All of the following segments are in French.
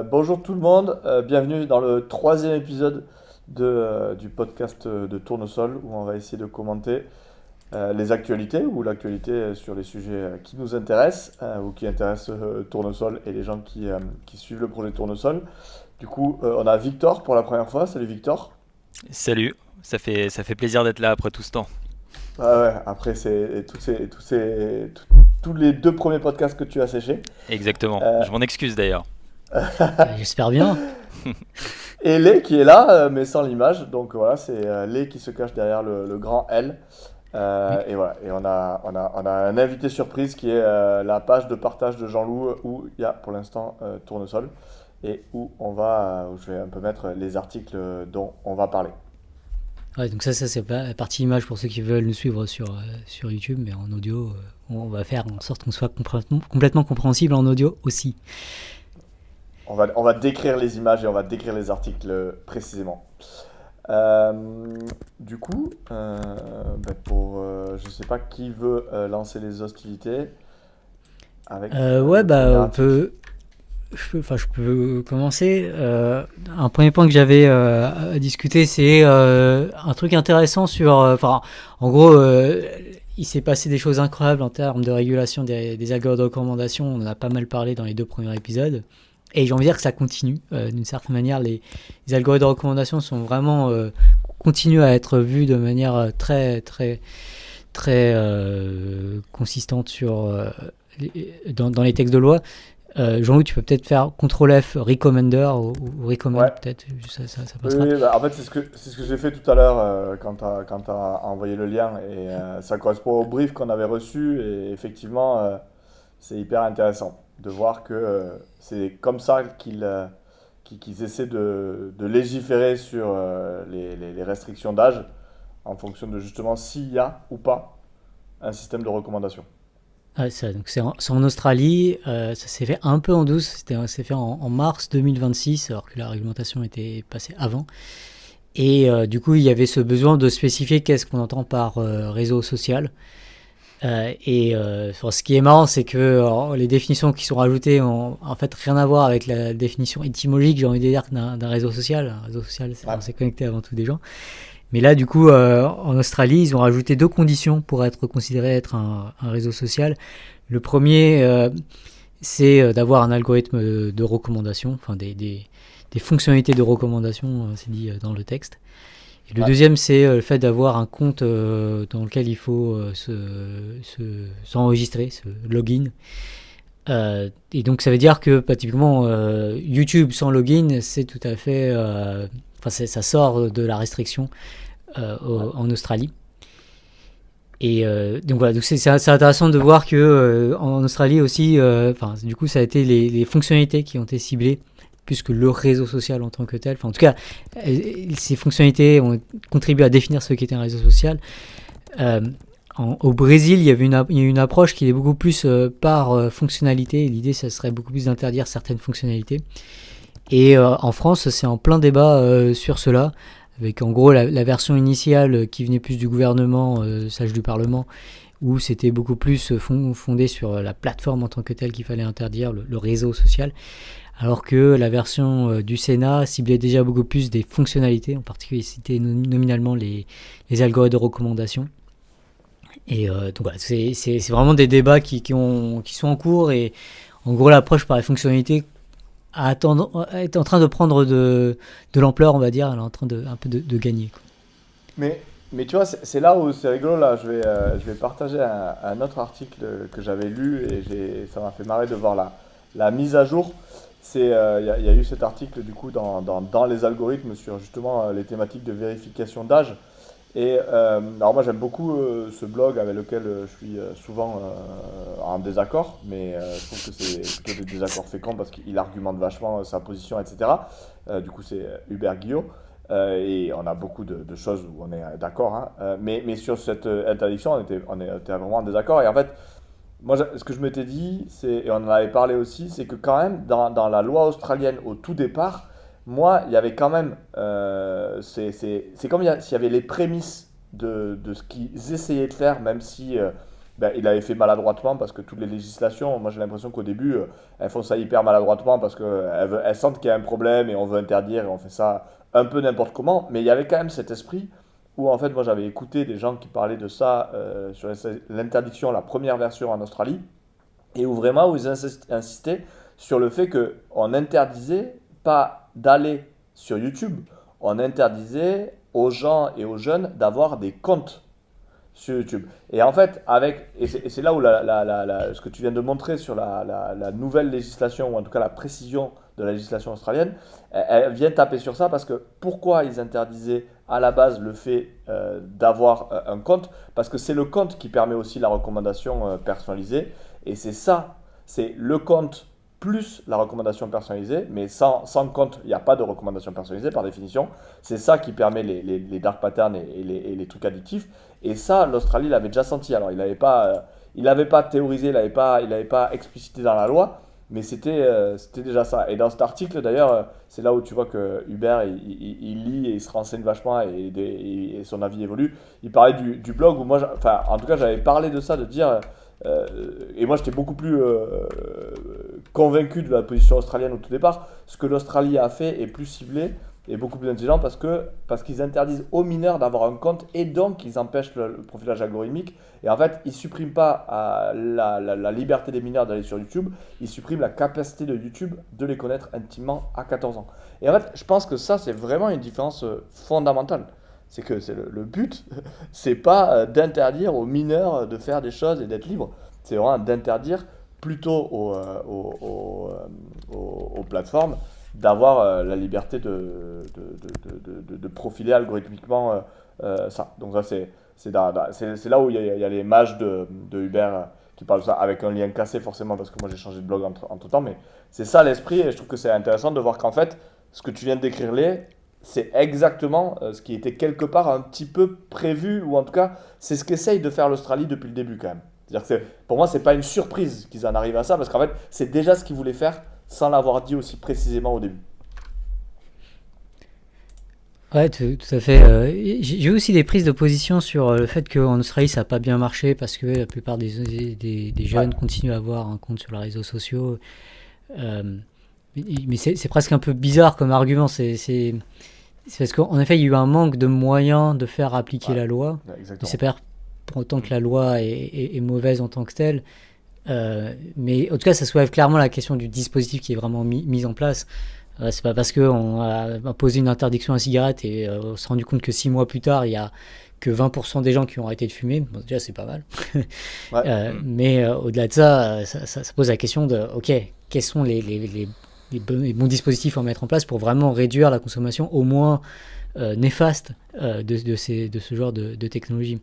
Bonjour tout le monde, bienvenue dans le troisième épisode du podcast de Tournesol où on va essayer de commenter les actualités ou l'actualité sur les sujets qui nous intéressent ou qui intéressent Tournesol et les gens qui suivent le projet Tournesol. Du coup, on a Victor pour la première fois. Salut Victor. Salut, ça fait plaisir d'être là après tout ce temps. Ah ouais, après c'est tous les deux premiers podcasts que tu as séchés. Exactement, Euh, je m'en excuse d'ailleurs. J'espère bien. Et Lé qui est là, mais sans l'image. Donc voilà, c'est Lé qui se cache derrière le grand L. Oui. Et voilà, et on a un invité surprise qui est la page de partage de Jean-Loup où il y a pour l'instant Tournesol et où je vais un peu mettre les articles dont on va parler. Ouais, donc ça c'est la partie image pour ceux qui veulent nous suivre sur YouTube, mais en audio, on va faire en sorte qu'on soit complètement compréhensible en audio aussi. On va décrire les images et on va décrire les articles précisément. Du coup, je sais pas qui veut lancer les hostilités avec Ouais, le premier bah on article. peut. Je peux commencer. Un premier point que j'avais à discuter, c'est un truc intéressant sur. En gros, il s'est passé des choses incroyables en termes de régulation des algorithmes de recommandation. On en a pas mal parlé dans les deux premiers épisodes. Et j'ai envie de dire que ça continue. D'une certaine manière, les algorithmes de recommandation sont vraiment continuent à être vus de manière très consistante dans les textes de loi. Jean-Loup, tu peux peut-être faire CTRL F recommender ou recommend Ouais, peut-être, ça oui, passera. oui, bah, en fait, c'est ce que j'ai fait tout à l'heure quand t'as envoyé le lien. Et ça correspond au brief qu'on avait reçu. Et effectivement, c'est hyper intéressant de voir que c'est comme ça qu'ils essaient de légiférer sur les restrictions d'âge en fonction de justement s'il y a ou pas un système de recommandation. Ouais, donc c'est en Australie, ça s'est fait un peu en douce, c'est fait en mars 2026 alors que la réglementation était passée avant. Et du coup, il y avait ce besoin de spécifier qu'est-ce qu'on entend par réseau social. Ce qui est marrant, c'est que alors, les définitions qui sont rajoutées ont en fait rien à voir avec la définition étymologique, j'ai envie de dire, d'un réseau social. Un réseau social, Ouais. on s'est connecté avant tout des gens. Mais là, du coup, en Australie, ils ont rajouté deux conditions pour être considéré être un réseau social. Le premier, c'est d'avoir un algorithme de recommandation, enfin des fonctionnalités de recommandation, c'est dit dans le texte. Et le Ouais. deuxième, c'est le fait d'avoir un compte dans lequel il faut s'enregistrer, se login. Et donc, ça veut dire que, bah, typiquement, YouTube sans login, c'est tout à fait. Ça sort de la restriction Ouais. en Australie. Et donc voilà, donc c'est intéressant de voir que en Australie aussi, du coup, ça a été les fonctionnalités qui ont été ciblées plus que le réseau social en tant que tel. Enfin, en tout cas, ces fonctionnalités ont contribué à définir ce qu'était un réseau social. Euh, Au Brésil, il y a une approche qui est beaucoup plus par fonctionnalité. L'idée, ça serait beaucoup plus d'interdire certaines fonctionnalités. Et en France, c'est en plein débat sur cela, avec en gros la version initiale qui venait plus du gouvernement, sage du Parlement, où c'était beaucoup plus fondé sur la plateforme en tant que telle qu'il fallait interdire, le réseau social, alors que la version du Sénat ciblait déjà beaucoup plus des fonctionnalités, en particulier citait nominalement les algorithmes de recommandation. Et donc voilà, c'est vraiment des débats qui sont en cours, et en gros l'approche par les fonctionnalités est en train de prendre de l'ampleur, on va dire. Elle est en train un peu de gagner, quoi. Mais, mais tu vois, c'est là où c'est rigolo. Là, je vais partager un autre article que j'avais lu et ça m'a fait marrer de voir la mise à jour. Il y a eu cet article du coup dans les algorithmes sur justement les thématiques de vérification d'âge. Et alors moi j'aime beaucoup ce blog avec lequel je suis souvent en désaccord, mais je trouve que c'est plutôt des désaccords féconds parce qu'il argumente vachement sa position, etc. Du coup c'est Hubert Guillot. Et on a beaucoup de choses où on est d'accord, hein. Mais sur cette interdiction on était vraiment en désaccord. Et en fait, moi ce que je m'étais dit, et on en avait parlé aussi, c'est que quand même dans la loi australienne au tout départ, moi, il y avait quand même. C'est comme s'il y avait les prémices de ce qu'ils essayaient de faire, même si ben, il avait fait maladroitement parce que toutes les législations, moi j'ai l'impression qu'au début, elles font ça hyper maladroitement parce qu'elles sentent qu'il y a un problème et on veut interdire et on fait ça un peu n'importe comment. Mais il y avait quand même cet esprit où en fait moi j'avais écouté des gens qui parlaient de ça sur l'interdiction, la première version en Australie, et où vraiment où ils insistaient sur le fait qu'on interdisait pas d'aller sur YouTube, on interdisait aux gens et aux jeunes d'avoir des comptes sur YouTube. Et en fait, et c'est là où ce que tu viens de montrer sur la nouvelle législation, ou en tout cas la précision de la législation australienne, elle vient taper sur ça parce que pourquoi ils interdisaient à la base le fait d'avoir un compte? Parce que c'est le compte qui permet aussi la recommandation personnalisée. Et c'est ça, c'est le compte plus la recommandation personnalisée, mais sans compte, il n'y a pas de recommandation personnalisée par définition. C'est ça qui permet les dark patterns et les trucs addictifs. Et ça, l'Australie l'avait déjà senti. Alors, il n'avait pas théorisé, il n'avait pas explicité dans la loi, mais c'était déjà ça. Et dans cet article, d'ailleurs, c'est là où tu vois que Hubert, il lit et il se renseigne vachement et son avis évolue. Il parlait du blog où moi, enfin, en tout cas, j'avais parlé de ça, de dire. Et moi, j'étais beaucoup plus convaincu de la position australienne au tout départ. Ce que l'Australie a fait est plus ciblé et beaucoup plus intelligent parce qu'ils interdisent aux mineurs d'avoir un compte et donc ils empêchent le profilage algorithmique. Et en fait, ils ne suppriment pas la liberté des mineurs d'aller sur YouTube, ils suppriment la capacité de YouTube de les connaître intimement à 14 ans. Et en fait, je pense que ça, c'est vraiment une différence fondamentale. C'est que le but, c'est pas d'interdire aux mineurs de faire des choses et d'être libres. C'est vraiment d'interdire plutôt aux plateformes d'avoir la liberté de profiler algorithmiquement ça. Donc ça, c'est là où il y a les mages de Uber qui parlent de ça, avec un lien cassé forcément, parce que moi j'ai changé de blog entre-temps, mais c'est ça l'esprit, et je trouve que c'est intéressant de voir qu'en fait, ce que tu viens de décrire là, c'est exactement ce qui était quelque part un petit peu prévu, ou en tout cas, c'est ce qu'essaye de faire l'Australie depuis le début quand même. C'est-à-dire que pour moi, c'est pas une surprise qu'ils en arrivent à ça, parce qu'en fait, c'est déjà ce qu'ils voulaient faire sans l'avoir dit aussi précisément au début. Ouais, tout à fait. J'ai eu aussi des prises de position sur le fait qu'en Australie, ça n'a pas bien marché parce que la plupart des Ouais, jeunes continuent à avoir un compte sur les réseaux sociaux. Euh, mais c'est presque un peu bizarre comme argument. C'est parce qu'en effet, il y a eu un manque de moyens de faire appliquer ouais, la loi. ouais, Mais c'est exactement. pas pour autant que la loi est mauvaise en tant que telle. Mais en tout cas, ça soulève clairement la question du dispositif qui est vraiment mis en place. C'est pas parce qu'on a imposé une interdiction à la cigarette et on s'est rendu compte que 6 mois plus tard, il y a que 20% des gens qui ont arrêté de fumer. Bon, déjà, c'est pas mal. Ouais. Mais au-delà de ça, ça pose la question de, ok, quels sont les bons dispositifs à mettre en place pour vraiment réduire la consommation, au moins néfaste, de ce genre de technologie.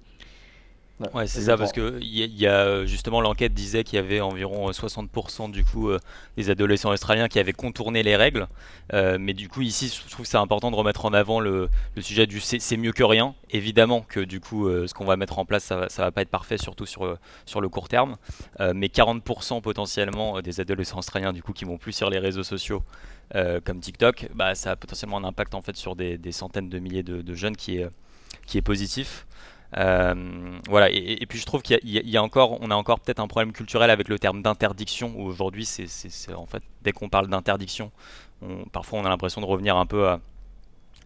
Ouais, Ouais, c'est ça, parce exactement. que justement l'enquête disait qu'il y avait environ 60% du coup des adolescents australiens qui avaient contourné les règles. Mais du coup ici, je trouve que c'est important de remettre en avant le sujet du c'est mieux que rien. Évidemment que du coup ce qu'on va mettre en place, ça va pas être parfait, surtout sur le court terme. Mais 40% potentiellement des adolescents australiens du coup qui vont plus sur les réseaux sociaux comme TikTok, bah ça a potentiellement un impact en fait sur des centaines de milliers de jeunes qui est positif. Voilà, et puis je trouve qu'il y a encore, on a encore peut-être un problème culturel avec le terme d'interdiction, où aujourd'hui, en fait, dès qu'on parle d'interdiction, parfois on a l'impression de revenir un peu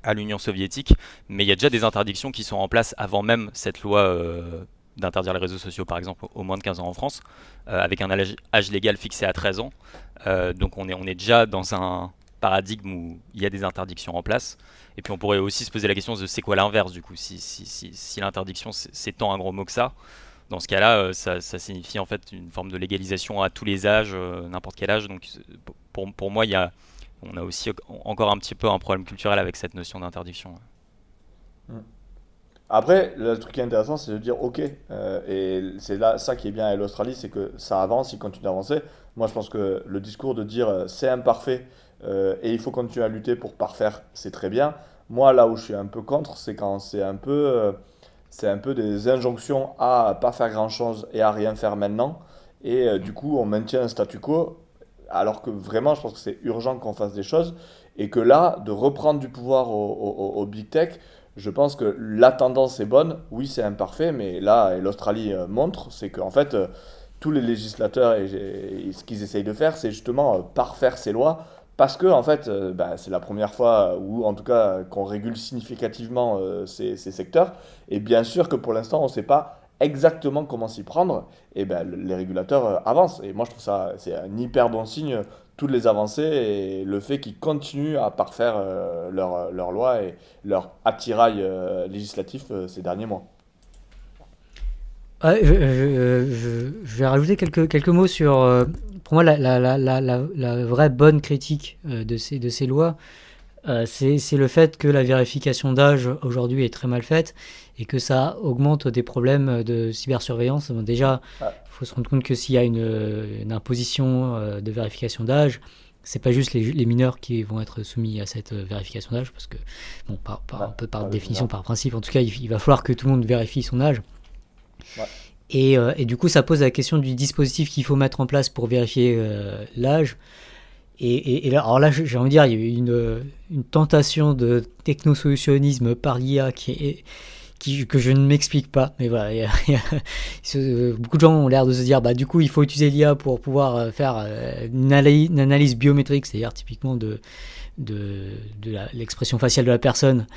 à l'Union soviétique, mais il y a déjà des interdictions qui sont en place avant même cette loi d'interdire les réseaux sociaux, par exemple, au moins de 15 ans en France, avec un âge légal fixé à 13 ans. Donc on est déjà dans un paradigme où il y a des interdictions en place. Et puis on pourrait aussi se poser la question de c'est quoi l'inverse du coup, si l'interdiction c'est tant un gros mot que ça. Dans ce cas-là, ça signifie en fait une forme de légalisation à tous les âges, n'importe quel âge. Donc pour moi, on a aussi encore un petit peu un problème culturel avec cette notion d'interdiction. Mm. Après, le truc qui est intéressant, c'est de dire, ok, et c'est là ça qui est bien à l'Australie, c'est que ça avance, il continue d'avancer. Moi, je pense que le discours de dire c'est imparfait et il faut continuer à lutter pour parfaire, c'est très bien. Moi, là où je suis un peu contre, c'est quand c'est un peu des injonctions à pas faire grand-chose et à rien faire maintenant. Et du coup, on maintient un statu quo, alors que vraiment, je pense que c'est urgent qu'on fasse des choses. Et que là, de reprendre du pouvoir au big tech, je pense que la tendance est bonne. Oui, c'est imparfait, mais là, et l'Australie montre, c'est qu'en fait, tous les législateurs, et ce qu'ils essayent de faire, c'est justement parfaire ces lois, parce que en fait, bah, c'est la première fois, ou en tout cas, qu'on régule significativement ces secteurs. Et bien sûr que pour l'instant, on ne sait pas exactement comment s'y prendre. Et ben, les régulateurs avancent. Et moi, je trouve ça, c'est un hyper bon signe, toutes les avancées et le fait qu'ils continuent à parfaire leurs lois et leur attirail législatif ces derniers mois. Ouais, je vais rajouter quelques mots sur, pour moi, la vraie bonne critique de ces lois. C'est le fait que la vérification d'âge aujourd'hui est très mal faite et que ça augmente des problèmes de cybersurveillance. Bon, déjà, Ouais, il faut se rendre compte que s'il y a une imposition de vérification d'âge, c'est pas juste les mineurs qui vont être soumis à cette vérification d'âge, parce que, bon, ouais, un peu par ouais, les définition, mineurs. par principe, en tout cas, il va falloir que tout le monde vérifie son âge. Ouais. Et du coup, ça pose la question du dispositif qu'il faut mettre en place pour vérifier l'âge. Et là, alors là, j'ai envie de dire, il y a eu une tentation de technosolutionnisme par l'IA que je ne m'explique pas. Mais voilà, beaucoup de gens ont l'air de se dire, bah, du coup, il faut utiliser l'IA pour pouvoir faire une analyse biométrique, c'est-à-dire typiquement de l'expression faciale de la personne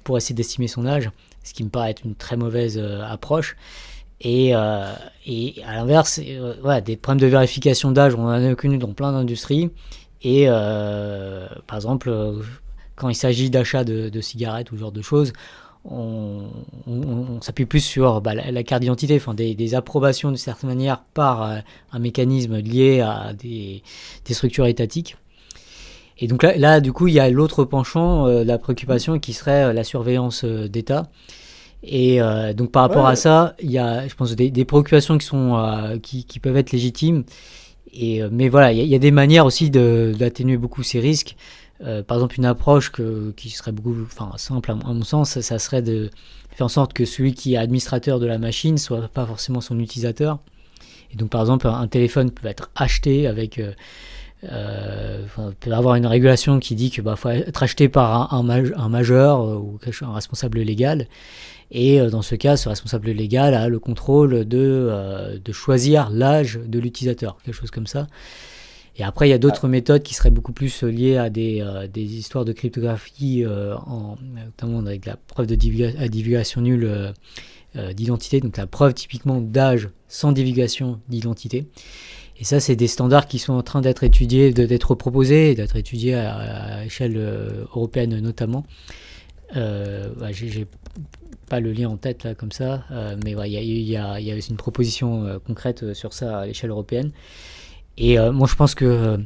pour essayer d'estimer son âge, ce qui me paraît être une très mauvaise approche. Et, euh, et à l'inverse, ouais, des problèmes de vérification d'âge, on en a connu dans plein d'industries. Et par exemple, quand il s'agit d'achat de cigarettes ou ce genre de choses, on s'appuie plus sur bah, la carte d'identité, enfin, des approbations d'une certaine manière par un mécanisme lié à des structures étatiques. Et donc là, du coup, il y a l'autre penchant de la préoccupation qui serait la surveillance d'État. Et donc par rapport à Ouais, ça, il y a, je pense, des préoccupations qui peuvent être légitimes. Mais voilà, il y a des manières aussi d'atténuer beaucoup ces risques. Par exemple, une approche qui serait beaucoup, enfin, simple à mon sens, ça serait de faire en sorte que celui qui est administrateur de la machine soit pas forcément son utilisateur. Et donc, par exemple, un téléphone peut être acheté avec, peut avoir une régulation qui dit que bah, faut être acheté par un majeur ou un responsable légal. Et dans ce cas, ce responsable légal a le contrôle de choisir l'âge de l'utilisateur, quelque chose comme ça. Et après, il y a ouais, d'autres méthodes qui seraient beaucoup plus liées à des histoires de cryptographie, notamment avec la preuve de divulgation nulle d'identité, donc la preuve typiquement d'âge sans divulgation d'identité. Et ça, c'est des standards qui sont en train d'être étudiés, d'être proposés, et d'être étudiés à échelle européenne notamment. J'ai pas le lien en tête là comme ça, mais ouais, il y a une proposition concrète sur ça à l'échelle européenne. Et moi, je pense que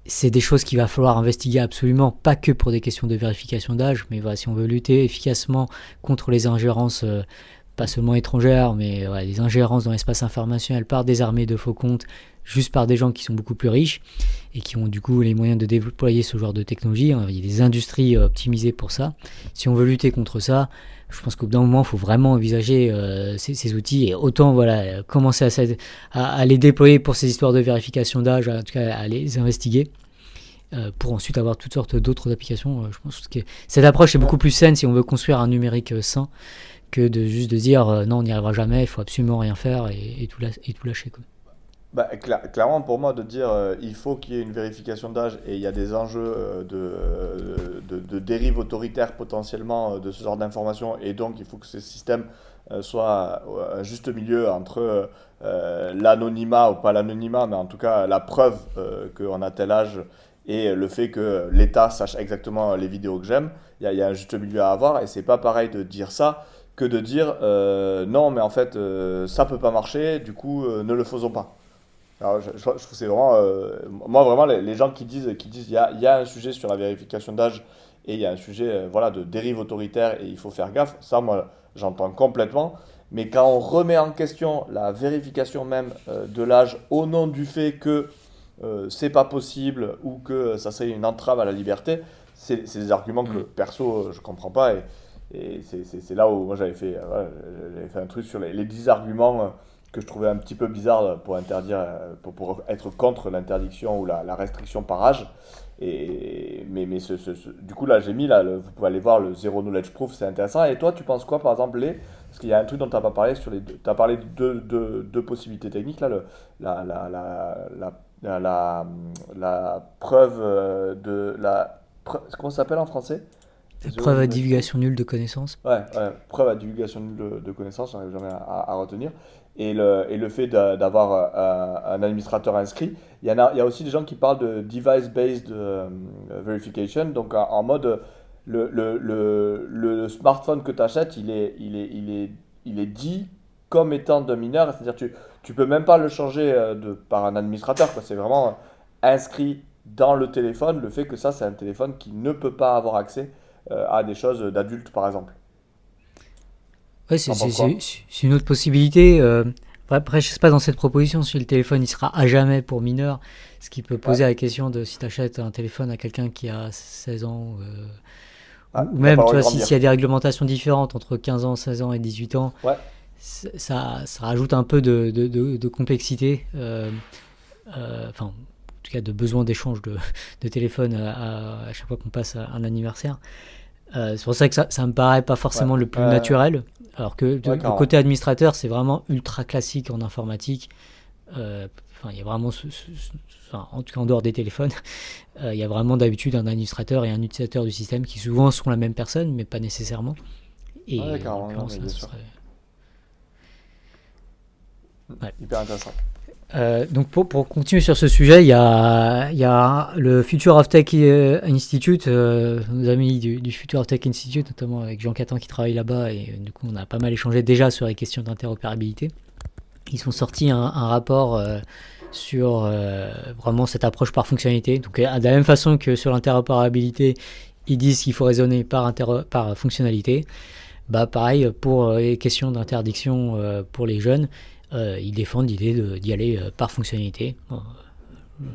c'est des choses qu'il va falloir investiguer absolument, pas que pour des questions de vérification d'âge, mais voilà, si on veut lutter efficacement contre les ingérences, pas seulement étrangères, mais voilà, les ingérences dans l'espace informationnel par des armées de faux comptes, juste par des gens qui sont beaucoup plus riches et qui ont du coup les moyens de déployer ce genre de technologie. Il y a des industries optimisées pour ça. Si on veut lutter contre ça, je pense qu'au bout d'un moment, il faut vraiment envisager ces outils et autant voilà, commencer à les déployer pour ces histoires de vérification d'âge, en tout cas à les investiguer. Pour ensuite avoir toutes sortes d'autres applications. Je pense que cette approche est beaucoup ouais. plus saine si on veut construire un numérique sain que de juste de dire non, on n'y arrivera jamais, il faut absolument rien faire et tout lâcher. Quoi. Bah, clairement, pour moi, de dire il faut qu'il y ait une vérification d'âge et il y a des enjeux de dérive autoritaire potentiellement de ce genre d'informations et donc il faut que ces systèmes soient un juste milieu entre l'anonymat ou pas l'anonymat, mais en tout cas la preuve qu'on a tel âge et le fait que l'État sache exactement les vidéos que j'aime. Il y a un juste milieu à avoir et c'est pas pareil de dire ça que de dire non, mais en fait ça peut pas marcher, du coup ne le faisons pas. Alors, je trouve que c'est vraiment, moi vraiment les gens qui disent il y a un sujet sur la vérification d'âge et il y a un sujet voilà de dérive autoritaire et il faut faire gaffe, ça moi j'entends complètement. Mais quand on remet en question la vérification même de l'âge au nom du fait que c'est pas possible ou que ça serait une entrave à la liberté, c'est des arguments que Mm. perso je comprends pas et c'est là où moi voilà, j'avais fait un truc sur les 10 arguments que je trouvais un petit peu bizarre pour interdire, pour être contre l'interdiction ou la restriction par âge. Du coup, là, j'ai mis, là, vous pouvez aller voir le Zero Knowledge Proof, c'est intéressant. Et toi, tu penses quoi, par exemple, parce qu'il y a un truc dont tu n'as pas parlé, tu as parlé de deux possibilités techniques, là, la, la, la, la preuve comment ça s'appelle en français? Zero Preuve à Knowledge Proof. divulgation nulle de connaissances. Ouais, preuve à divulgation de connaissances, j'arrive jamais à retenir. Et le fait d'avoir un administrateur inscrit. Il y a aussi des gens qui parlent de device-based verification, donc en mode le smartphone que tu achètes, il est dit comme étant d'un mineur, c'est-à-dire tu peux même pas le changer par un administrateur, quoi. C'est vraiment inscrit dans le téléphone, le fait que ça, c'est un téléphone qui ne peut pas avoir accès à des choses d'adultes, par exemple. Ouais, T'en penses quoi? c'est une autre possibilité. Après, je sais pas dans cette proposition si le téléphone il sera à jamais pour mineur, ce qui peut Ouais. poser la question de si tu achètes un téléphone à quelqu'un qui a 16 ans, Ah, ou il a pas même le droit tu de vois, s'il y grandir. a des réglementations différentes entre 15 ans, 16 ans et 18 ans, Ouais. ça rajoute un peu de complexité, enfin, en tout cas de besoin d'échange de téléphone à chaque fois qu'on passe à un anniversaire. C'est pour ça que ça me paraît pas Ouais. forcément le plus Ouais. naturel, alors que Ouais, le carrément. côté administrateur, c'est vraiment ultra classique en informatique. Enfin, il y a vraiment, enfin, en tout cas en dehors des téléphones, il y a vraiment d'habitude un administrateur et un utilisateur du système qui souvent sont la même personne, mais pas nécessairement. Ouais, Et en carrément, non, l'occurrence, mais ça, bien ce sûr. serait... Ouais. Hyper intéressant. Donc pour continuer sur ce sujet, il y a le Future of Tech Institute, nos amis du Future of Tech Institute, notamment avec Jean Catin qui travaille là-bas, et du coup on a pas mal échangé déjà sur les questions d'interopérabilité. Ils ont sorti un rapport sur vraiment cette approche par fonctionnalité. Donc de la même façon que sur l'interopérabilité, ils disent qu'il faut raisonner par fonctionnalité. Bah pareil pour les questions d'interdiction pour les jeunes, ils défendent l'idée d'y aller par fonctionnalité. Bon,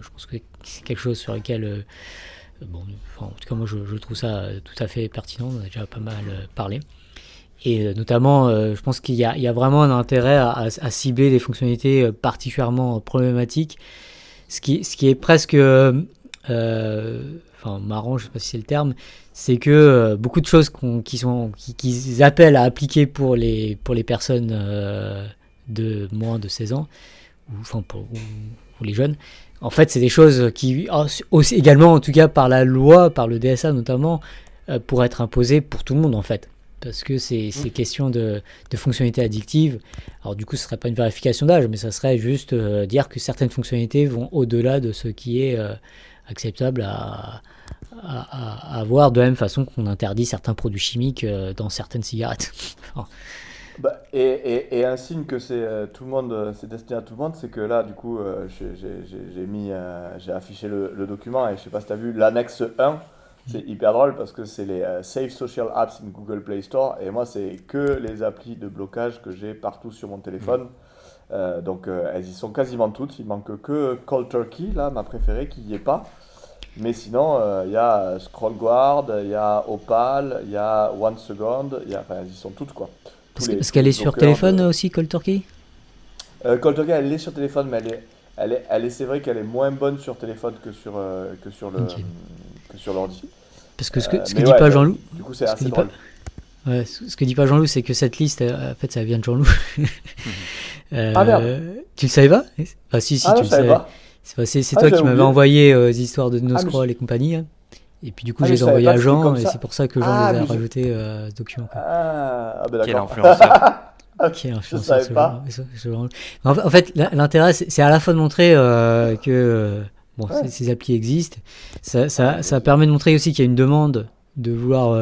je pense que c'est quelque chose sur lequel, bon, enfin, en tout cas moi je trouve ça tout à fait pertinent, on a déjà pas mal parlé. Et notamment, je pense qu'il y a vraiment un intérêt à cibler des fonctionnalités particulièrement problématiques, ce qui est presque, enfin marrant, je sais pas si c'est le terme, c'est que beaucoup de choses qu'ils appellent à appliquer pour les personnes de moins de 16 ans, enfin pour les jeunes, en fait c'est des choses qui, aussi, également en tout cas par la loi, par le DSA notamment, pour être imposées pour tout le monde en fait. Parce que c'est Mm. question de fonctionnalités addictives. Alors du coup, ce ne serait pas une vérification d'âge, mais ça serait juste dire que certaines fonctionnalités vont au-delà de ce qui est acceptable à avoir, de la même façon qu'on interdit certains produits chimiques dans certaines cigarettes. Enfin, Bah, et un signe que tout le monde, c'est destiné à tout le monde, c'est que là, du coup, j'ai affiché le document et je sais pas si tu as vu l'annexe 1. C'est hyper drôle parce que c'est les Safe Social Apps in Google Play Store et moi, c'est que les applis de blocage que j'ai partout sur mon téléphone. Donc, elles y sont quasiment toutes. Il manque que Cold Turkey, là, ma préférée, qui y est pas. Mais sinon, il y a ScrollGuard, il y a Opal, il y a One Second, enfin, elles y sont toutes, quoi. Tous parce les, parce tous qu'elle les est sur bloqueurs téléphone de. aussi, Cold Turkey. Cold Turkey, elle est sur téléphone, mais c'est vrai qu'elle est moins bonne sur téléphone Ok. que sur l'ordi. Parce que ce que Mais dit ouais, pas Jean-Loup, du coup, c'est ce que assez dit pas, drôle. ouais, ce que dit pas Jean-Loup, c'est que cette liste, en fait, ça vient de Jean-Loup. Ah merde! Tu le savais pas? Ah si, Ah non, tu je le savais savais. pas. C'est Ah, toi j'avais qui m'avais oublié. envoyé les histoires de Ah, mais je, NoScroll et compagnie, hein. Et puis du coup, ah, je mais les je ai savais envoyés pas à que c'était Jean, comme et c'est ça. pour ça que Jean les Ah, a mais rajoutés à ce document, quoi. Ah, ben Quel d'accord. influenceur. Qui est Je influenceur savais pas. ce genre. En fait, l'intérêt, c'est à la fois de montrer que bon, Ouais. ces applis existent. Ça, Ah non, ça, mais bien ça sûr. permet de montrer aussi qu'il y a une demande de vouloir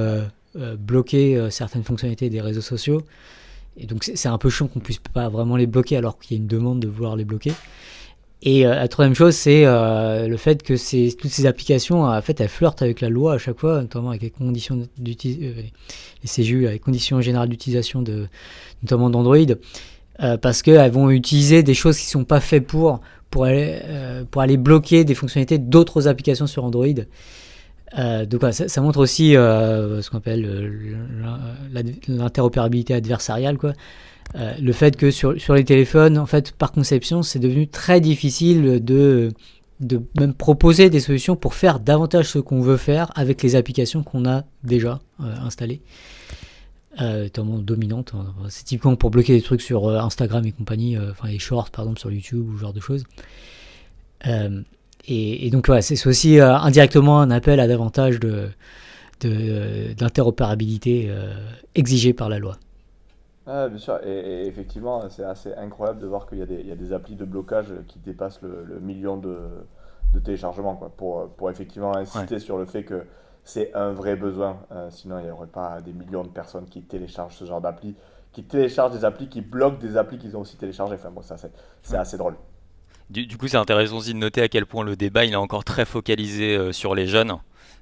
bloquer certaines fonctionnalités des réseaux sociaux. Et donc, c'est un peu chiant qu'on puisse pas vraiment les bloquer alors qu'il y a une demande de vouloir les bloquer. Et la troisième chose, c'est le fait que toutes ces applications, en fait, elles flirtent avec la loi à chaque fois, notamment avec les conditions les CGU, les conditions générales d'utilisation notamment d'Android, parce qu'elles vont utiliser des choses qui ne sont pas faites pour aller bloquer des fonctionnalités d'autres applications sur Android. Donc voilà, ça montre aussi ce qu'on appelle l'interopérabilité adversariale, quoi. Le fait que sur les téléphones, en fait, par conception, c'est devenu très difficile de même proposer des solutions pour faire davantage ce qu'on veut faire avec les applications qu'on a déjà installées, notamment dominantes. C'est typiquement pour bloquer des trucs sur Instagram et compagnie, enfin les shorts par exemple sur YouTube ou ce genre de choses. Et donc voilà, c'est aussi indirectement un appel à davantage d'interopérabilité exigée par la loi. Bien sûr, et effectivement, c'est assez incroyable de voir qu'il y a des applis de blocage qui dépassent le million de téléchargements, quoi, pour effectivement Ouais. insister sur le fait que c'est un vrai besoin. Sinon, il n'y aurait pas des millions de personnes qui téléchargent ce genre d'appli, qui téléchargent des applis, qui bloquent des applis qu'ils ont aussi téléchargées. Enfin bon, ça, c'est Ouais. assez drôle. Du coup, c'est intéressant aussi de noter à quel point le débat il est encore très focalisé sur les jeunes.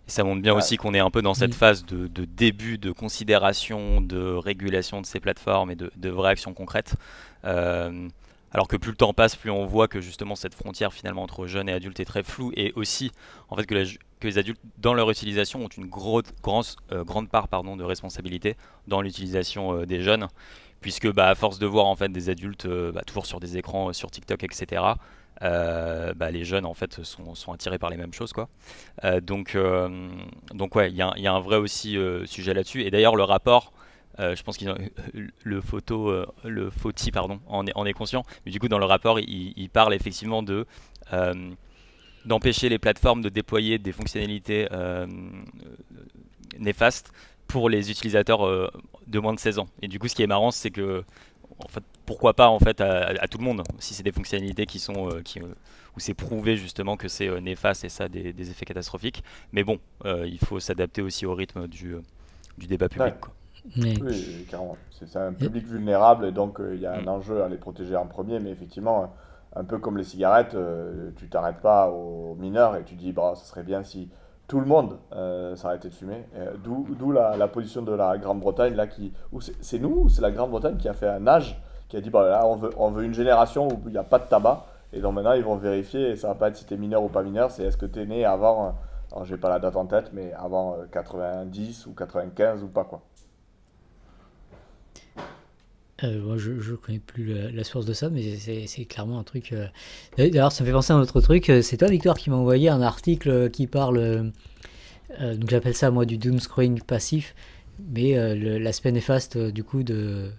Et ça montre bien Ouais. aussi qu'on est un peu dans cette Mm. phase de début de considération, de régulation de ces plateformes et de vraies actions concrètes. Euh, alors que plus le temps passe, plus on voit que justement cette frontière finalement entre jeunes et adultes est très floue et aussi en fait que les adultes dans leur utilisation ont une grande part de responsabilité dans l'utilisation des jeunes puisque à force de voir en fait des adultes toujours sur des écrans sur TikTok etc. Les jeunes en fait sont attirés par les mêmes choses quoi. Donc ouais il y a un vrai aussi sujet là-dessus et d'ailleurs le rapport je pense qu'ils ont le Fauti pardon en est conscient mais du coup dans le rapport il parle effectivement euh, d'empêcher les plateformes de déployer des fonctionnalités néfastes pour les utilisateurs de moins de 16 ans. Et du coup, ce qui est marrant, c'est que en fait, pourquoi pas en fait à tout le monde si c'est des fonctionnalités qui sont où c'est prouvé justement que c'est néfaste et ça a des effets catastrophiques. Mais bon, il faut s'adapter aussi au rythme du débat public. Ouais. Quoi. Mais, Oui, carrément. C'est un public vulnérable et donc il y a un Mm. enjeu à les protéger en premier, mais effectivement, un peu comme les cigarettes, tu t'arrêtes pas aux mineurs et tu dis, bah, ce serait bien si tout le monde s'arrêtait de fumer. D'où la position de la Grande-Bretagne, là, ou c'est nous ou c'est la Grande-Bretagne qui a fait un âge, qui a dit, bah, là, on veut une génération où il n'y a pas de tabac, et donc maintenant ils vont vérifier, et ça va pas être si t'es mineur ou pas mineur, c'est est-ce que t'es né avant, alors j'ai pas la date en tête, mais avant 90 ou 95 ou pas, quoi. moi, je ne connais plus la source de ça, mais c'est clairement un truc. D'ailleurs, ça me fait penser à un autre truc. C'est toi, Victor, qui m'a envoyé un article qui parle. Donc, j'appelle ça, moi, du doom scrolling passif, mais l'aspect néfaste, du coup, de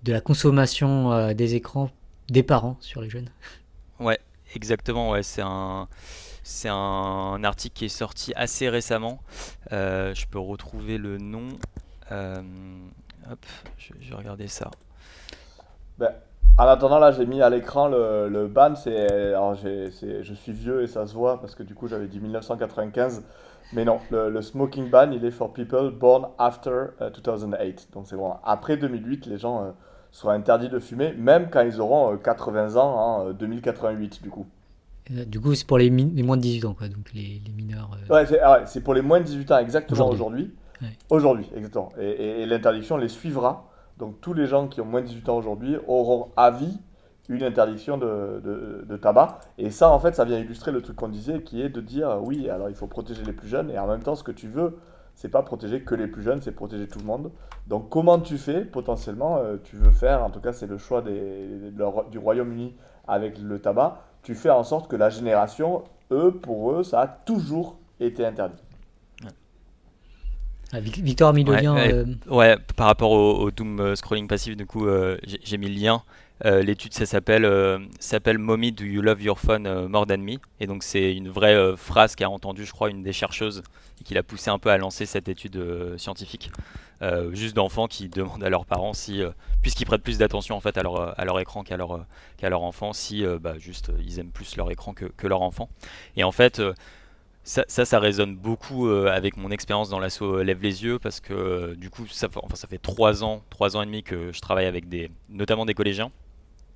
la consommation des écrans des parents sur les jeunes. Ouais, exactement. Ouais, c'est un article qui est sorti assez récemment. Je peux retrouver le nom. Euh, hop, je vais regarder ça. Ben, en attendant, là, j'ai mis à l'écran le ban. Alors, je suis vieux et ça se voit parce que du coup, j'avais dit 1995. Mais non, le smoking ban, il est for people born after 2008. Donc, c'est bon. Après 2008, les gens seront interdits de fumer, même quand ils auront 80 ans en 2088, du coup. Du coup, c'est pour les moins de 18 ans, quoi, donc les mineurs Ouais, c'est pour les moins de 18 ans exactement aujourd'hui. aujourd'hui. Ouais. Aujourd'hui, exactement. Et l'interdiction les suivra. Donc tous les gens qui ont moins de 18 ans aujourd'hui auront à vie une interdiction de tabac. Et ça, en fait, ça vient illustrer le truc qu'on disait, qui est de dire, oui, alors il faut protéger les plus jeunes, et en même temps, ce que tu veux, c'est pas protéger que les plus jeunes, c'est protéger tout le monde. Donc comment tu fais, potentiellement, tu veux faire, en tout cas c'est le choix du Royaume-Uni avec le tabac, tu fais en sorte que la génération, pour eux, ça a toujours été interdit. Ah, Victor a mis le Ouais, lien. ouais, par rapport au doom scrolling passif, du coup, j'ai mis le lien. L'étude, ça s'appelle Mommy, do you love your phone more than me? Et donc, c'est une vraie phrase qu'a entendue, je crois, une des chercheuses et qui l'a poussé un peu à lancer cette étude scientifique. Juste d'enfants qui demandent à leurs parents si, puisqu'ils prêtent plus d'attention en fait à leur écran qu'à leur enfant, si juste ils aiment plus leur écran que leur enfant. Et en fait, ça résonne beaucoup avec mon expérience dans l'asso Lève les yeux parce que du coup ça fait 3 ans et demi que je travaille avec notamment des collégiens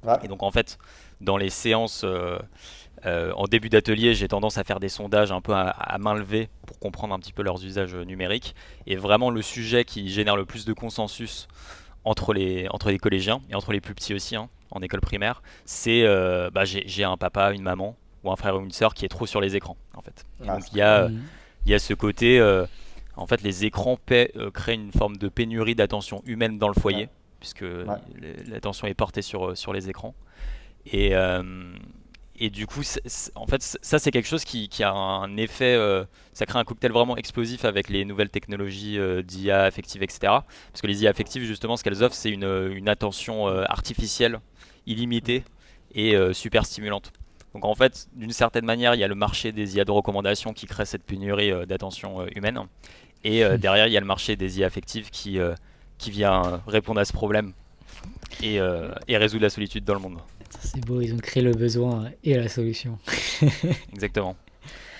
Ouais, et donc en fait dans les séances en début d'atelier j'ai tendance à faire des sondages un peu à main levée pour comprendre un petit peu leurs usages numériques et vraiment le sujet qui génère le plus de consensus entre les collégiens et entre les plus petits aussi hein, en école primaire c'est j'ai un papa, une maman ou un frère ou une sœur qui est trop sur les écrans en fait. Et ah, donc c'est très bien. il y a ce côté en fait les écrans créent une forme de pénurie d'attention humaine dans le Ouais, foyer puisque ouais. l'attention est portée sur les écrans et, euh, et du coup, en fait, ça c'est quelque chose qui a un effet, ça crée un cocktail vraiment explosif avec les nouvelles technologies d'IA affective, etc. Parce que les IA affectives, justement, ce qu'elles offrent, c'est une attention artificielle, illimitée et super stimulante. Donc en fait, d'une certaine manière, il y a le marché des IA de recommandation qui crée cette pénurie d'attention humaine. Et derrière, il y a le marché des IA affectives qui vient répondre à ce problème et résoudre la solitude dans le monde. C'est beau, ils ont créé le besoin et la solution. Exactement.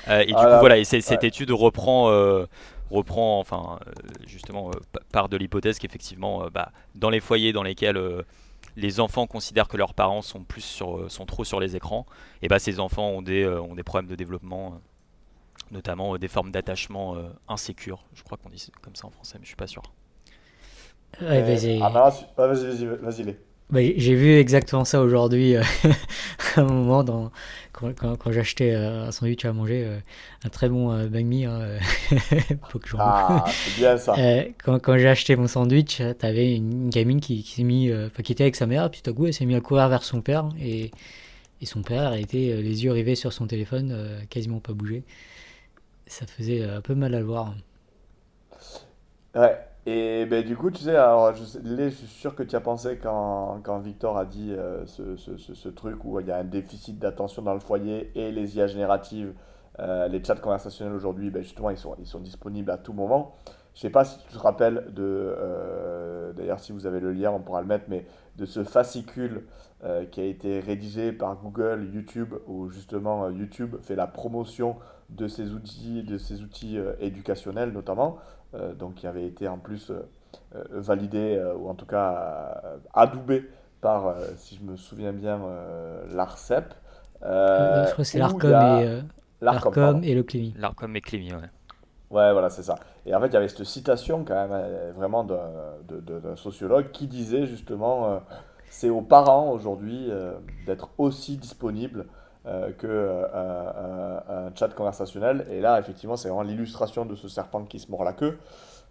Et du Ah coup, là, voilà, et cette ouais. étude reprend enfin, justement, part de l'hypothèse qu'effectivement, dans les foyers dans lesquels les enfants considèrent que leurs parents sont trop sur les écrans, et bah, ces enfants ont des problèmes de développement, notamment des formes d'attachement insécures. Je crois qu'on dit comme ça en français, mais je suis pas sûr. Ouais, bah, Ah, bah là, ouais, vas-y, les. j'ai vu exactement ça aujourd'hui, à un moment, quand j'achetais un sandwich à manger, un très bon banh mi, hein, faut que j'en bouffe. Ah, c'est bien ça. Quand j'ai acheté mon sandwich, t'avais une gamine qui s'est mis, enfin, qui était avec sa mère, puis tout à coup elle s'est mise à courir vers son père, et son père était les yeux rivés sur son téléphone, quasiment pas bougé. Ça faisait un peu mal à le voir. Ouais. Et ben, du coup, tu sais, alors, je suis sûr que tu as pensé quand Victor a dit ce truc où il y a un déficit d'attention dans le foyer et les IA génératives, les chats conversationnels aujourd'hui, ben, justement, ils sont disponibles à tout moment. Je sais pas si tu te rappelles d'ailleurs, si vous avez le lien, on pourra le mettre, mais de ce fascicule qui a été rédigé par Google, YouTube, où justement YouTube fait la promotion de ces outils éducationnels notamment, donc qui avait été en plus validé ou en tout cas adoubé par, si je me souviens bien, l'ARCEP, Je crois que c'est où il y a l'ARCOM, pardon. l'Arcom et le Climi. L'Arcom et Clémy, ouais. Ouais, voilà, c'est ça. Et en fait, il y avait cette citation quand même vraiment d'un sociologue qui disait justement, c'est aux parents aujourd'hui d'être aussi disponibles que un chat conversationnel. Et là, effectivement, c'est vraiment l'illustration de ce serpent qui se mord la queue.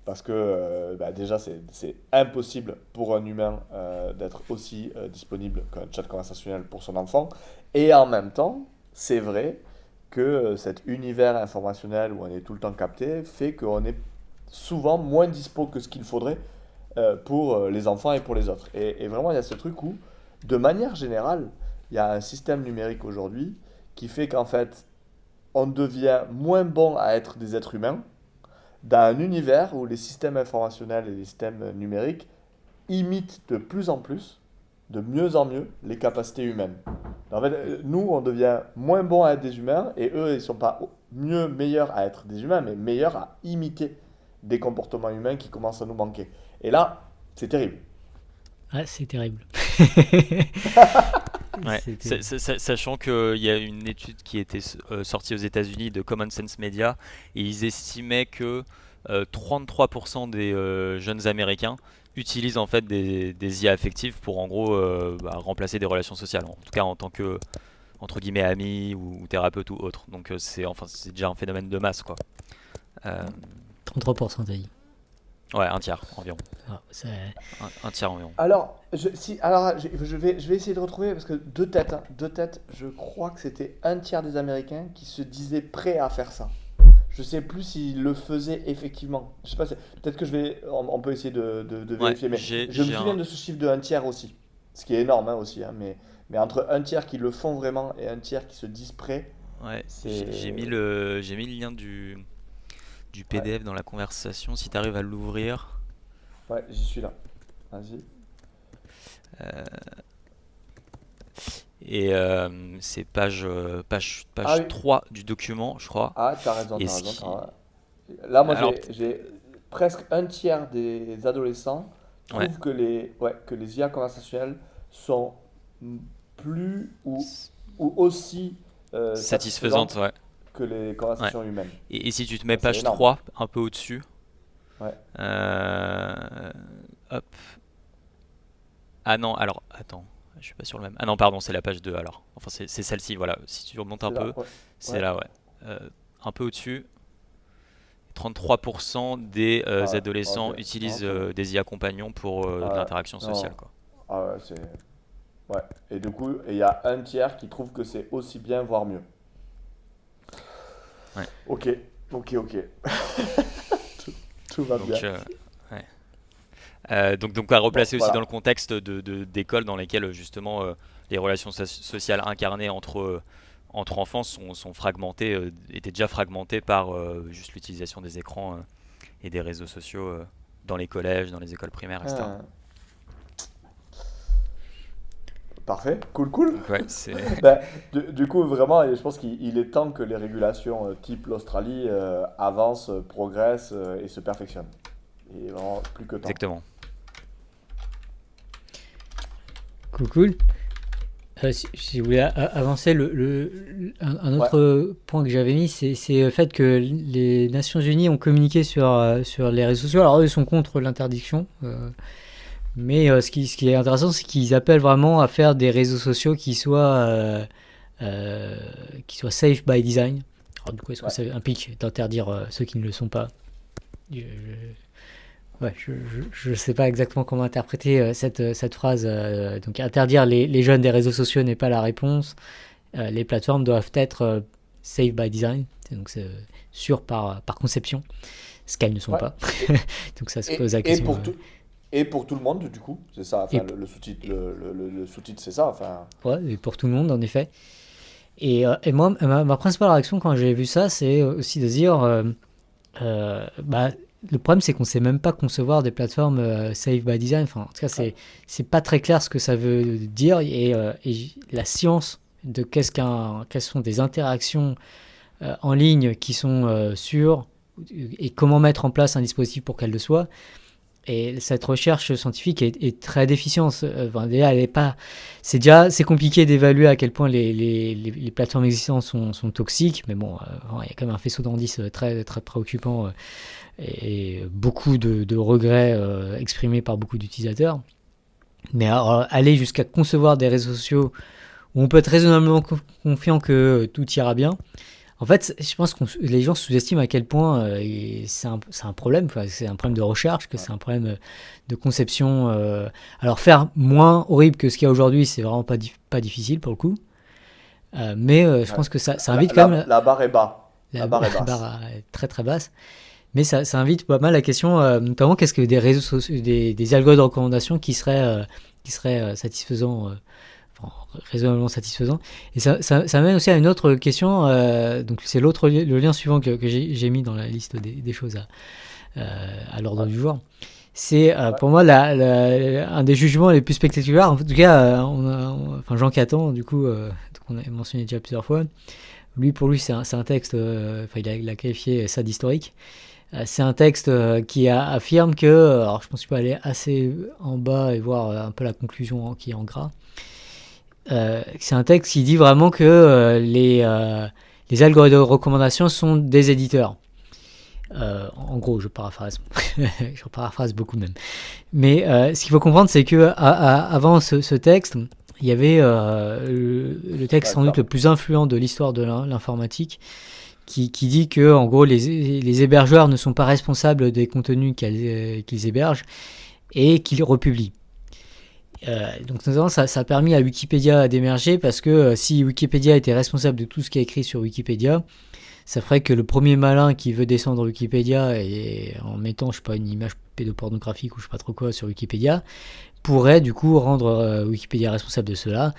Parce que bah, déjà, c'est impossible pour un humain d'être aussi disponible qu'un chat conversationnel pour son enfant. Et en même temps, c'est vrai que cet univers informationnel où on est tout le temps capté fait qu'on est souvent moins dispo que ce qu'il faudrait pour les enfants et pour les autres. Et vraiment, il y a ce truc où, de manière générale, il y a un système numérique aujourd'hui qui fait qu'en fait, on devient moins bon à être des êtres humains dans un univers où les systèmes informationnels et les systèmes numériques imitent de plus en plus, de mieux en mieux, les capacités humaines. En fait, nous, on devient moins bon à être des humains et eux, ils ne sont pas meilleurs à être des humains, mais meilleurs à imiter des comportements humains qui commencent à nous manquer. Et là, c'est terrible. Ah, c'est terrible. Ouais. C'est terrible. Sachant qu'il y a une étude qui était sortie aux États-Unis de Common Sense Media, et ils estimaient que 33% des jeunes Américains utilisent en fait des IA affectives pour en gros remplacer des relations sociales, en tout cas en tant que entre guillemets amis ou thérapeute ou autre. Donc c'est déjà un phénomène de masse quoi. Euh, 33%, t'as dit. ouais, un tiers environ. Ah, Un tiers environ. Alors, je vais essayer de retrouver, parce que deux têtes, je crois que c'était un tiers des Américains qui se disaient prêts à faire ça. Je sais plus s'ils le faisaient effectivement. Je sais pas, peut-être que on peut essayer de Ouais, vérifier, mais je me j'ai souviens un. de ce chiffre de un tiers aussi. Ce qui est énorme hein, aussi, hein, mais entre un tiers qui le font vraiment et un tiers qui se disent prêts, Ouais, c'est... j'ai mis le lien du Ouais, PDF dans la conversation. Si tu arrives à l'ouvrir. ouais, j'y suis là. Vas-y. Et c'est Ah page oui, 3 du document, je crois. ah, t'as raison, Et t'as ce raison. qui. Là, moi, Alors, j'ai presque un tiers des adolescents ouais, trouvent que les IA conversationnelles sont plus ou aussi satisfaisante, satisfaisantes ouais. que les Ouais. conversations humaines. Et si tu te mets Ça, c'est page énorme. 3 un peu au-dessus, Ouais. euh, hop. Ah non, alors, attends, je suis pas sur le même. Ah non, pardon, c'est la page 2 alors. Enfin, c'est celle-ci, voilà. Si tu remontes un C'est là, peu, ouais. c'est Ouais. là, ouais. Un peu au-dessus, 33% des Ah ouais. Ok. adolescents Non, utilisent c'est bon. des IA compagnons pour de Ah ouais. l'interaction sociale, Non. quoi. Ah ouais, c'est. Ouais. Et du coup, il y a un tiers qui trouve que c'est aussi bien, voire mieux. Ouais. Ok, ok. tout, tout va Donc, bien. ouais. Donc à Bon, replacer aussi dans voilà. le contexte d'écoles dans lesquelles justement les relations sociales incarnées entre enfants sont fragmentées, étaient déjà fragmentées par juste l'utilisation des écrans et des réseaux sociaux dans les collèges, dans les écoles primaires, etc. Ah, parfait, cool. Donc ouais, c'est Ben, du coup, vraiment, je pense qu'il est temps que les régulations type l'Australie avancent, progressent et se perfectionnent. Et vraiment, plus que temps. exactement. Cool. Si vous voulez avancer, un Ouais, autre point que j'avais mis, c'est le fait que les Nations Unies ont communiqué sur les réseaux sociaux. Alors, eux, ils sont contre l'interdiction. Mais ce qui est intéressant, c'est qu'ils appellent vraiment à faire des réseaux sociaux qui soient safe by design. Alors, du coup, est-ce que ouais. ça implique d'interdire ceux qui ne le sont pas? Je, ouais, je sais pas exactement comment interpréter cette phrase. Donc, interdire les jeunes des réseaux sociaux n'est pas la réponse. Les plateformes doivent être safe by design, donc c'est sûr par conception, ce qu'elles ne sont Ouais. pas. Et, Donc, ça se pose et, la et question. pour tout, et pour tout le monde, du coup, c'est ça. Et, Enfin, le sous-titre, le sous-titre, c'est ça. Enfin, ouais, et pour tout le monde, en effet. Et moi, ma principale réaction quand j'ai vu ça, c'est aussi de dire bah, le problème, c'est qu'on ne sait même pas concevoir des plateformes safe by design. Enfin, en tout cas, ouais, c'est pas très clair ce que ça veut dire. Et la science de quelles sont des interactions en ligne qui sont sûres et comment mettre en place un dispositif pour qu'elles le soient. Et cette recherche scientifique est très déficiente. Enfin, déjà, elle est pas. C'est compliqué d'évaluer à quel point les plateformes existantes sont toxiques, mais bon, il y a quand même un faisceau d'indices très très préoccupant et beaucoup de regrets exprimés par beaucoup d'utilisateurs. Mais alors, aller jusqu'à concevoir des réseaux sociaux où on peut être raisonnablement confiant que tout ira bien. En fait, je pense que les gens sous-estiment à quel point c'est un problème, quoi. C'est un problème de recherche, que ouais, c'est un problème de conception. Alors faire moins horrible que ce qu'il y a aujourd'hui, c'est vraiment pas difficile pour le coup. Mais je ouais. pense que ça invite quand même La barre est bas. La barre est la basse. barre est très très basse. Mais ça invite pas mal la question, notamment qu'est-ce que des réseaux sociaux, des algorithmes de recommandation qui seraient satisfaisants, enfin, raisonnablement satisfaisants. Et ça mène aussi à une autre question, donc c'est le lien suivant que j'ai mis dans la liste des choses à l'ordre Ouais, du jour. C'est ouais, pour moi un des jugements les plus spectaculaires. En tout cas, enfin Jean Catan, du coup, qu'on a mentionné déjà plusieurs fois. Pour lui, c'est un texte, enfin, il a qualifié ça d'historique. C'est un texte qui affirme que, alors je pense qu'il peut aller assez en bas et voir un peu la conclusion qui est en gras. C'est un texte qui dit vraiment que les algorithmes de recommandation sont des éditeurs. En gros, je paraphrase. Je paraphrase beaucoup même. Mais ce qu'il faut comprendre, c'est que avant ce texte, il y avait le texte sans doute le plus influent de l'histoire de l'informatique, qui dit que en gros les hébergeurs ne sont pas responsables des contenus qu'ils hébergent et qu'ils republient. Donc notamment ça a permis à Wikipédia d'émerger parce que si Wikipédia était responsable de tout ce qui est écrit sur Wikipédia, ça ferait que le premier malin qui veut descendre Wikipédia et en mettant je sais pas une image pédopornographique ou je sais pas trop quoi sur Wikipédia pourrait du coup rendre Wikipédia responsable de cela.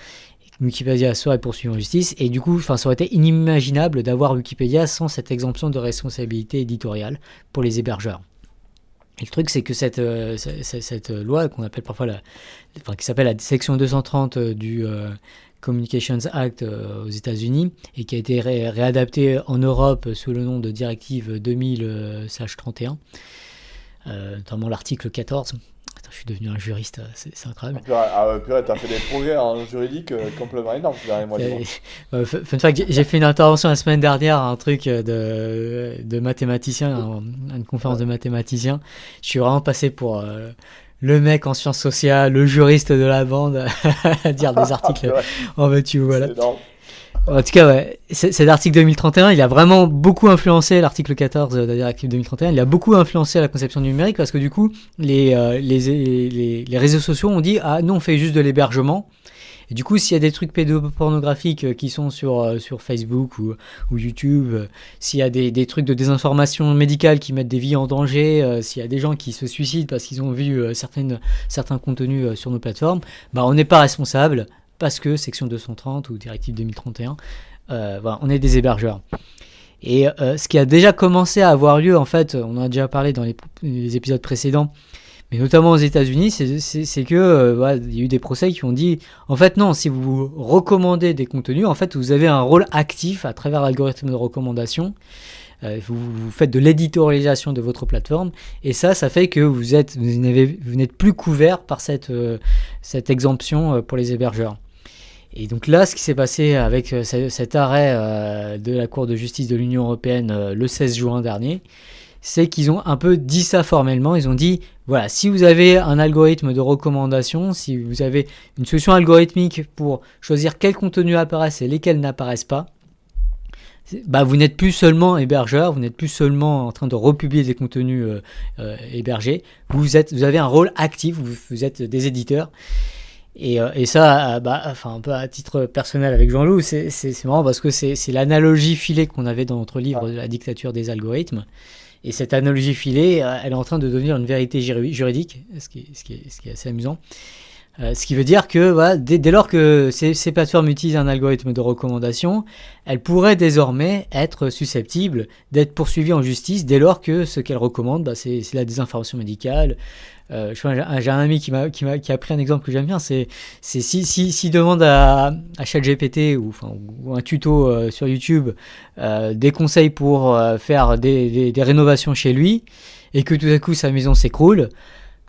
Wikipédia serait poursuivi en justice et du coup ça aurait été inimaginable d'avoir Wikipédia sans cette exemption de responsabilité éditoriale pour les hébergeurs. Et le truc c'est que cette loi qu'on appelle parfois qui s'appelle la section 230 du Communications Act aux États-Unis et qui a été réadaptée en Europe sous le nom de directive 2000/31, notamment l'article 14. Attends, je suis devenu un juriste, c'est incroyable. Purée, t'as fait des progrès en juridique complètement énormes ces derniers mois. Fun fact, j'ai fait une intervention la semaine dernière à un truc de mathématicien, à une conférence Ouais. de mathématiciens. Je suis vraiment passé pour le mec en sciences sociales, le juriste de la bande, à dire des articles Purée, en veux-tu, voilà. c'est énorme. En tout cas, ouais, cet article 2031, il a vraiment beaucoup influencé l'article 14 de la directive 2031. Il a beaucoup influencé la conception du numérique parce que du coup, les réseaux sociaux ont dit ah nous on fait juste de l'hébergement Et du coup, s'il y a des trucs pédopornographiques qui sont sur Facebook ou YouTube, s'il y a des trucs de désinformation médicale qui mettent des vies en danger, s'il y a des gens qui se suicident parce qu'ils ont vu certains contenus sur nos plateformes, bah, on n'est pas responsable parce que section 230 ou directive 2031, voilà, on est des hébergeurs. Et ce qui a déjà commencé à avoir lieu, en fait, on en a déjà parlé dans les épisodes précédents, mais notamment aux États-Unis, c'est que voilà, il y a eu des procès qui ont dit, en fait non, si vous recommandez des contenus, en fait vous avez un rôle actif à travers l'algorithme de recommandation. Vous faites de l'éditorialisation de votre plateforme, et ça fait que vous n'êtes plus couvert par cette exemption pour les hébergeurs. Et donc là, ce qui s'est passé avec cet arrêt de la Cour de justice de l'Union européenne le 16 juin dernier, c'est qu'ils ont un peu dit ça formellement. Ils ont dit, voilà, si vous avez un algorithme de recommandation, si vous avez une solution algorithmique pour choisir quels contenus apparaissent et lesquels n'apparaissent pas, bah, vous n'êtes plus seulement hébergeur, vous n'êtes plus seulement en train de republier des contenus hébergés, vous avez un rôle actif, vous êtes des éditeurs. Et ça, bah, enfin, un peu à titre personnel avec Jean-Loup, c'est marrant parce que c'est l'analogie filée qu'on avait dans notre livre de la dictature des algorithmes. Et cette analogie filée, elle est en train de devenir une vérité juridique, ce qui est assez amusant. Ce qui veut dire que voilà, dès lors que ces plateformes utilisent un algorithme de recommandation, elles pourraient désormais être susceptibles d'être poursuivies en justice dès lors que ce qu'elles recommandent, bah, c'est la désinformation médicale. J'ai un ami qui a pris un exemple que j'aime bien, c'est s'il demande à ChatGPT ou un tuto sur YouTube des conseils pour faire des rénovations chez lui, et que tout à coup sa maison s'écroule,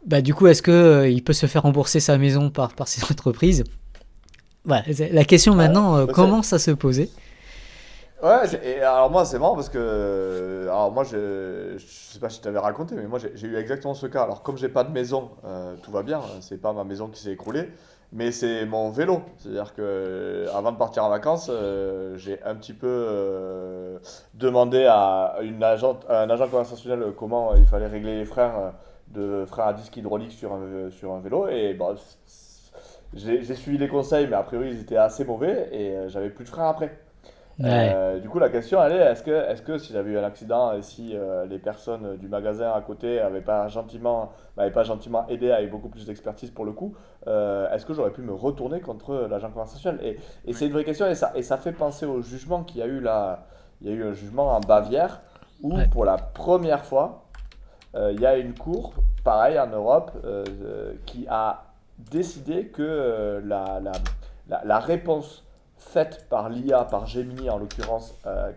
bah du coup est-ce que il peut se faire rembourser sa maison par ces entreprises? Voilà, la question maintenant commence à se poser. Ouais, et alors moi c'est marrant parce que alors moi je sais pas si je t'avais raconté, mais moi j'ai eu exactement ce cas. Alors comme j'ai pas de maison, tout va bien, c'est pas ma maison qui s'est écroulée, mais c'est mon vélo. C'est-à-dire que avant de partir en vacances, j'ai un petit peu demandé à un agent conversationnel comment il fallait régler les freins de freins à disque hydraulique sur un vélo, et bon, j'ai suivi les conseils, mais a priori ils étaient assez mauvais et j'avais plus de freins après. Ouais. Du coup, la question, elle est, est-ce que si j'avais eu un accident et si les personnes du magasin à côté m'avaient pas gentiment aidé avec beaucoup plus d'expertise pour le coup, est-ce que j'aurais pu me retourner contre l'agent conversationnel? Et c'est une vraie question, et ça fait penser au jugement qu'il y a eu là. Il y a eu un jugement en Bavière où, Ouais. pour la première fois, il y a une cour, pareil en Europe, qui a décidé que la réponse faite par l'IA, par Gemini en l'occurrence,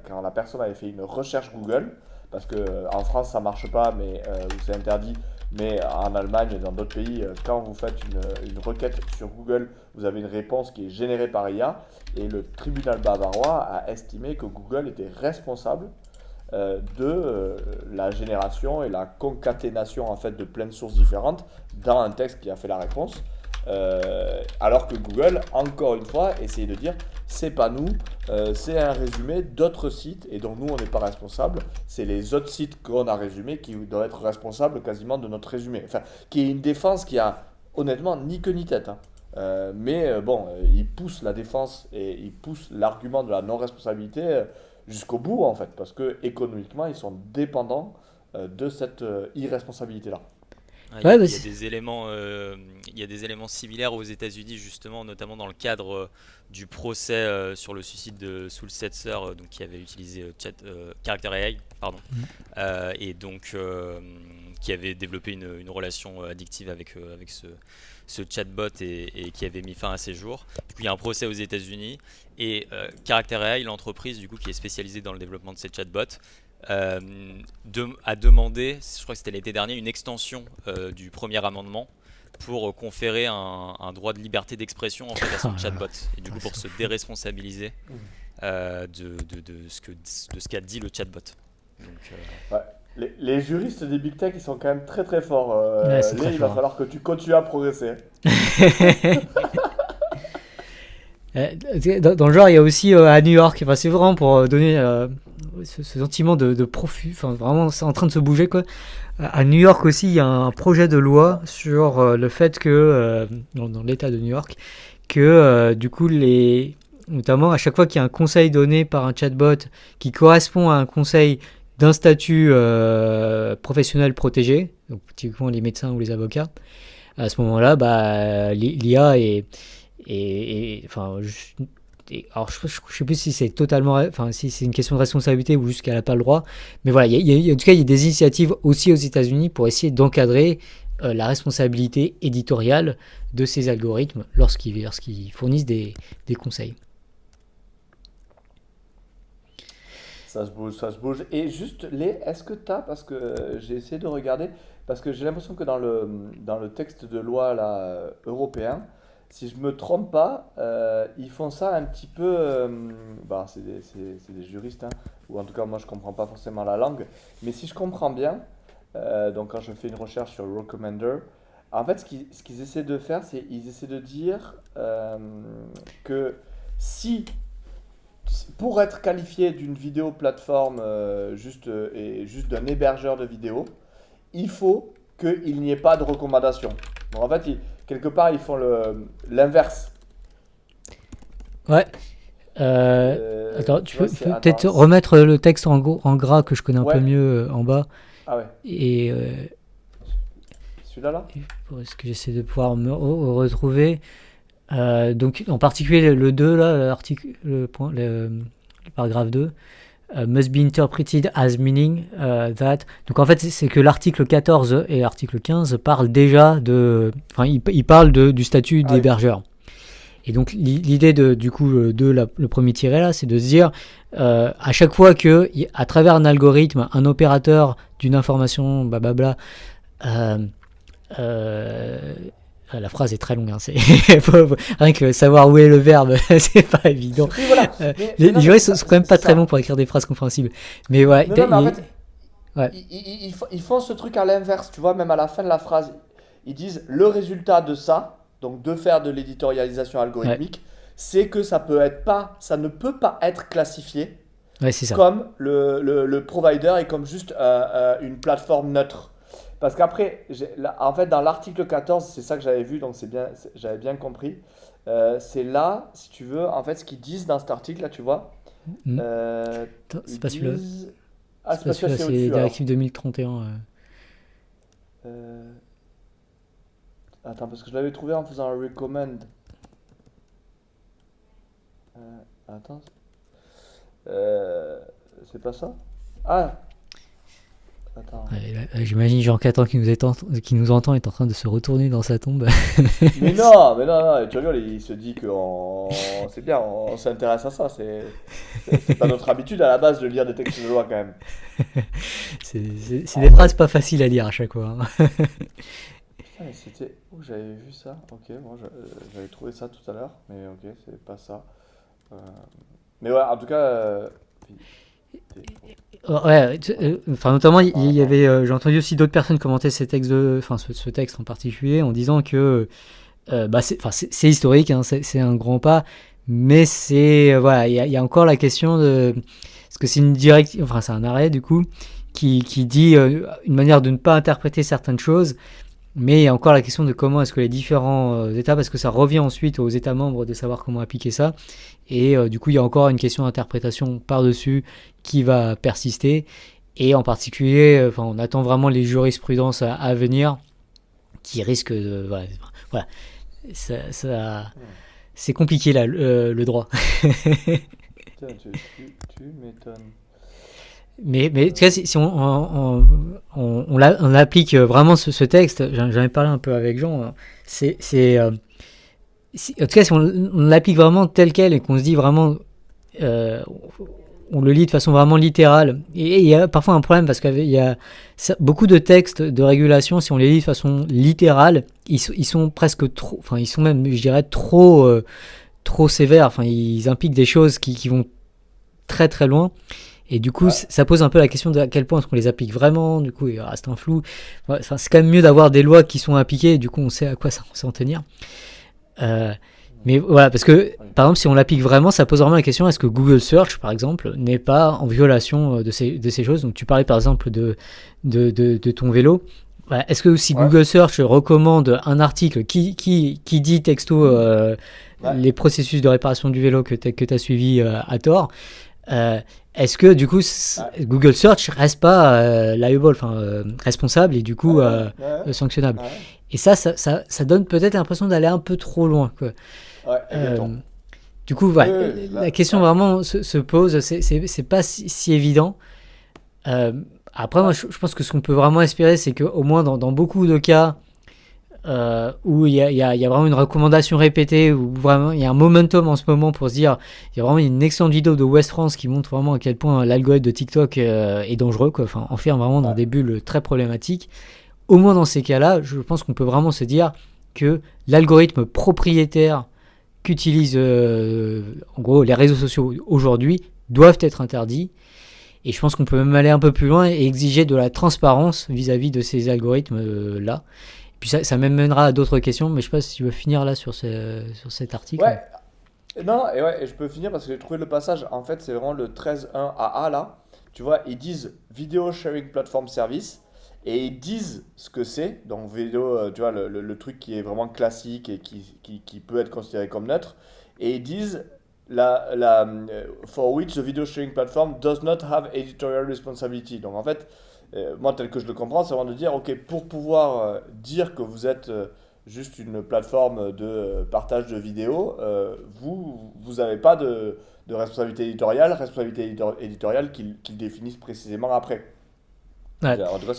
quand la personne avait fait une recherche Google, parce que en France ça marche pas, mais c'est interdit, mais en Allemagne et dans d'autres pays, quand vous faites une requête sur Google, vous avez une réponse qui est générée par IA, et le tribunal bavarois a estimé que Google était responsable de la génération et la concaténation en fait de plein de sources différentes dans un texte qui a fait la réponse. Alors que Google, encore une fois, essayait de dire c'est pas nous, c'est un résumé d'autres sites et dont nous on n'est pas responsable. C'est les autres sites qu'on a résumés qui doivent être responsables quasiment de notre résumé. Enfin, qui est une défense qui a honnêtement ni queue ni tête, hein. Mais bon, il pousse la défense et il pousse l'argument de la non-responsabilité jusqu'au bout en fait, parce que économiquement ils sont dépendants de cette irresponsabilité-là. Ah, Ouais, bah, il y a il y a des éléments similaires aux États-Unis, justement, notamment dans le cadre du procès sur le suicide de Soul Setzer, donc qui avait utilisé Character AI, pardon, et donc qui avait développé une relation addictive avec ce chatbot et qui avait mis fin à ses jours. Du coup, il y a un procès aux États-Unis et Character AI, l'entreprise du coup qui est spécialisée dans le développement de ces chatbots, a demandé, je crois que c'était l'été dernier, une extension du premier amendement pour conférer un droit de liberté d'expression en fait à son chatbot, et du coup pour se déresponsabiliser de ce qu'a dit le chatbot. Donc, Ouais. Les juristes des big tech ils sont quand même très très forts. ouais, c'est Léa, très il va fort. falloir que tu continues à progresser. Dans le genre, il y a aussi à New York, enfin, c'est vraiment pour donner ce sentiment de profit, enfin vraiment c'est en train de se bouger quoi. À New York aussi, il y a un projet de loi sur le fait que, dans l'État de New York, que du coup, notamment à chaque fois qu'il y a un conseil donné par un chatbot qui correspond à un conseil d'un statut professionnel protégé, donc typiquement les médecins ou les avocats, à ce moment-là, l'IA enfin, alors je sais plus si c'est totalement, enfin si c'est une question de responsabilité ou juste qu'elle n'a pas le droit, mais voilà, en tout cas il y a des initiatives aussi aux États-Unis pour essayer d'encadrer la responsabilité éditoriale de ces algorithmes lorsqu'ils fournissent des conseils. Ça se bouge, ça se bouge. Et juste, est-ce que tu as, parce que j'ai essayé de regarder, parce que j'ai l'impression que dans le texte de loi là, européen, si je me trompe pas, ils font ça un petit peu. C'est des juristes, hein, ou en tout cas, moi je comprends pas forcément la langue, mais si je comprends bien, donc quand je fais une recherche sur Recommender, en fait, ce qu'ils essaient de faire, c'est ils essaient de dire que si pour être qualifié d'une vidéo plateforme juste d'un hébergeur de vidéos, il faut qu'il n'y ait pas de recommandation. Donc en fait, quelque part, ils font l'inverse. Ouais. Attends, tu peux peut-être remettre le texte en gras que je connais un peu mieux en bas. Ah ouais. Et celui-là là. Est-ce que j'essaie de pouvoir me retrouver donc en particulier le 2 là, le paragraphe 2 must be interpreted as meaning that. Donc en fait c'est que l'article 14 et l'article 15 parlent déjà ils parlent du statut d'hébergeur. Et donc l'idée du coup le premier tiré là, c'est de se dire à chaque fois que à travers un algorithme, un opérateur d'une information la phrase est très longue, hein, rien que savoir où est le verbe, c'est pas évident. Oui, voilà. Les juristes sont quand même pas très bons pour écrire des phrases compréhensibles. Mais ouais. En fait, ils font ce truc à l'inverse, tu vois, même à la fin de la phrase, ils disent le résultat de ça, donc de faire de l'éditorialisation algorithmique, c'est que ça ne peut pas être classifié comme le provider et comme juste une plateforme neutre. Parce qu'après, en fait, dans l'article 14, c'est ça que j'avais vu, donc j'avais bien compris. C'est là, si tu veux, en fait, ce qu'ils disent dans cet article, là, tu vois. C'est pas celui-là. C'est pas celui-là, c'est directive 2031. Attends, parce que je l'avais trouvé en faisant un recommend. Attends. C'est pas ça? Ah! Attends. J'imagine Jean Catan qui nous entend est en train de se retourner dans sa tombe. mais non, tu rigoles, il se dit que c'est bien, on s'intéresse à ça. C'est pas notre habitude à la base de lire des textes de loi quand même. C'est des phrases pas faciles à lire à chaque fois. Hein. Putain, mais c'était où j'avais vu ça? Ok, moi j'avais trouvé ça tout à l'heure, mais ok, c'est pas ça. Mais ouais, en tout cas. Notamment il y avait j'ai entendu aussi d'autres personnes commenter ce texte en particulier en disant que c'est historique, hein, c'est un grand pas, mais c'est il y a encore la question de parce que c'est une directive, c'est un arrêt du coup qui dit une manière de ne pas interpréter certaines choses, mais il y a encore la question de comment est-ce que les différents États, parce que ça revient ensuite aux États membres de savoir comment appliquer ça, et du coup il y a encore une question d'interprétation par-dessus qui va persister, et en particulier on attend vraiment les jurisprudences à venir qui risquent de c'est compliqué là le droit. Putain, tu m'étonnes. Mais en tout cas, si on applique vraiment ce texte, j'en ai parlé un peu avec Jean, en tout cas, si on l'applique vraiment tel quel et qu'on se dit vraiment, on le lit de façon vraiment littérale, et il y a parfois un problème parce qu'il y a beaucoup de textes de régulation, si on les lit de façon littérale, ils sont presque trop, ils sont même, je dirais, trop sévères, ils impliquent des choses qui vont très très loin. Et du coup, ça pose un peu la question de à quel point est-ce qu'on les applique vraiment. Du coup, il reste un flou. C'est quand même mieux d'avoir des lois qui sont appliquées. Du coup, on sait à quoi s'en tenir. Mais voilà, parce que, par exemple, si on l'applique vraiment, ça pose vraiment la question, est-ce que Google Search, par exemple, n'est pas en violation de ces choses? Donc, tu parlais, par exemple, de ton vélo. Ouais, est-ce que si Ouais, Google Search recommande un article qui dit texto ouais, les processus de réparation du vélo que tu as suivi à tort, euh, est-ce que du coup ouais, Google Search reste pas liable, enfin responsable et du ouais, coup ouais, sanctionnable? ouais, Et ça donne peut-être l'impression d'aller un peu trop loin, quoi. ouais, exactement. Euh, du coup, Oui, ouais, oui, la là, question ouais, vraiment se pose, c'est pas si évident. Euh, Après, moi, ouais, je pense que ce qu'on peut vraiment espérer, c'est qu'au moins dans beaucoup de cas où il y a vraiment une recommandation répétée, où vraiment il y a un momentum en ce moment pour se dire, il y a vraiment une excellente vidéo de West France qui montre vraiment à quel point l'algorithme de TikTok est dangereux, quoi. Enfin, enferme vraiment dans ouais, des bulles très problématiques. Au moins dans ces cas-là, je pense qu'on peut vraiment se dire que l'algorithme propriétaire qu'utilisent en gros les réseaux sociaux aujourd'hui doivent être interdits. Et je pense qu'on peut même aller un peu plus loin et exiger de la transparence vis-à-vis de ces algorithmes-là. Puis ça m'amènera à d'autres questions, mais je ne sais pas si tu veux finir là sur cet article. ouais. Non, et ouais, et je peux finir parce que j'ai trouvé le passage. En fait, c'est vraiment le 13.1 AA là. Tu vois, ils disent Video Sharing Platform Service et ils disent ce que c'est. Donc, vidéo, tu vois, le truc qui est vraiment classique et qui peut être considéré comme neutre. Et ils disent For which the video sharing platform does not have editorial responsibility. Donc, en fait, moi, tel que je le comprends, c'est vraiment de dire ok, pour pouvoir dire que vous êtes juste une plateforme de partage de vidéos, vous n'avez pas de responsabilité éditoriale qu'ils définissent précisément après. Ouais, En tout cas,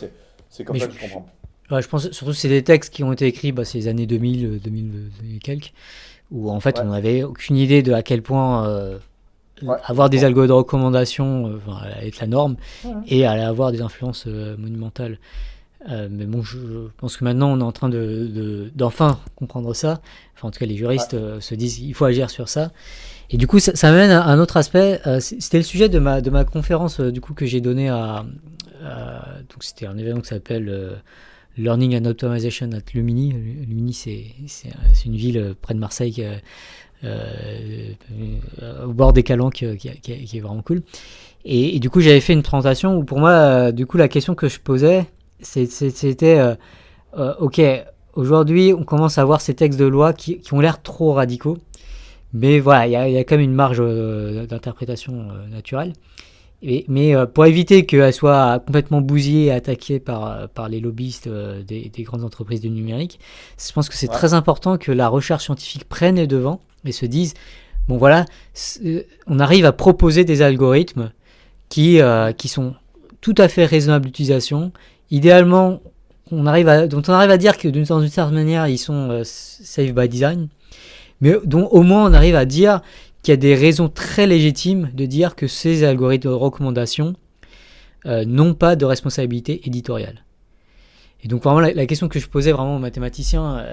c'est comme mais ça que je comprends. ouais, je pense surtout que c'est des textes qui ont été écrits ces années 2000, 2000 et quelques, où en fait on Ouais, n'avait aucune idée de à quel point ouais, avoir des exactement. algos de recommandation allait être la norme Ouais, et allait avoir des influences monumentales. Mais bon, je pense que maintenant on est en train d'enfin comprendre ça. Enfin, en tout cas, les ouais, juristes se disent qu'il faut agir sur ça. Et du coup, ça m'amène à un autre aspect. C'était le sujet de ma conférence du coup, que j'ai donnée donc c'était un événement qui s'appelle Learning and Optimization at Lumini. Lumini, c'est une ville près de Marseille au bord des Calanques qui est vraiment cool. Et du coup, j'avais fait une présentation où pour moi, du coup, la question que je posais, c'était ok, aujourd'hui, on commence à voir ces textes de loi qui ont l'air trop radicaux, mais voilà, il y a quand même une marge d'interprétation naturelle. Mais pour éviter qu'elle soit complètement bousillée et attaquée par les lobbyistes des grandes entreprises du numérique, je pense que c'est ouais, très important que la recherche scientifique prenne les devants et se dise, bon voilà, on arrive à proposer des algorithmes qui sont tout à fait raisonnables d'utilisation. Idéalement, dont on arrive à dire que dans une certaine manière, ils sont safe by design, mais dont au moins on arrive à dire qu'il y a des raisons très légitimes de dire que ces algorithmes de recommandation n'ont pas de responsabilité éditoriale. Et donc vraiment la question que je posais vraiment aux mathématiciens,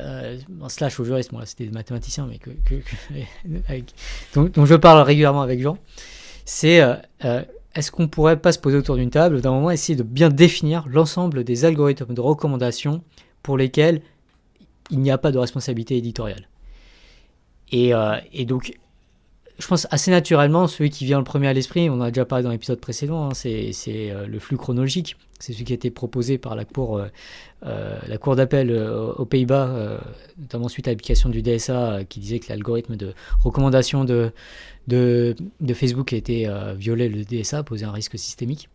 slash aux juristes, bon là c'était des mathématiciens, mais dont je parle régulièrement avec Jean, c'est est-ce qu'on pourrait pas se poser autour d'une table, d'un moment essayer de bien définir l'ensemble des algorithmes de recommandation pour lesquels il n'y a pas de responsabilité éditoriale. Et donc, je pense assez naturellement, celui qui vient le premier à l'esprit, on en a déjà parlé dans l'épisode précédent, hein, c'est le flux chronologique. C'est celui qui a été proposé par la Cour d'appel aux Pays-Bas, notamment suite à l'application du DSA, qui disait que l'algorithme de recommandation de Facebook était violé le DSA, posait un risque systémique.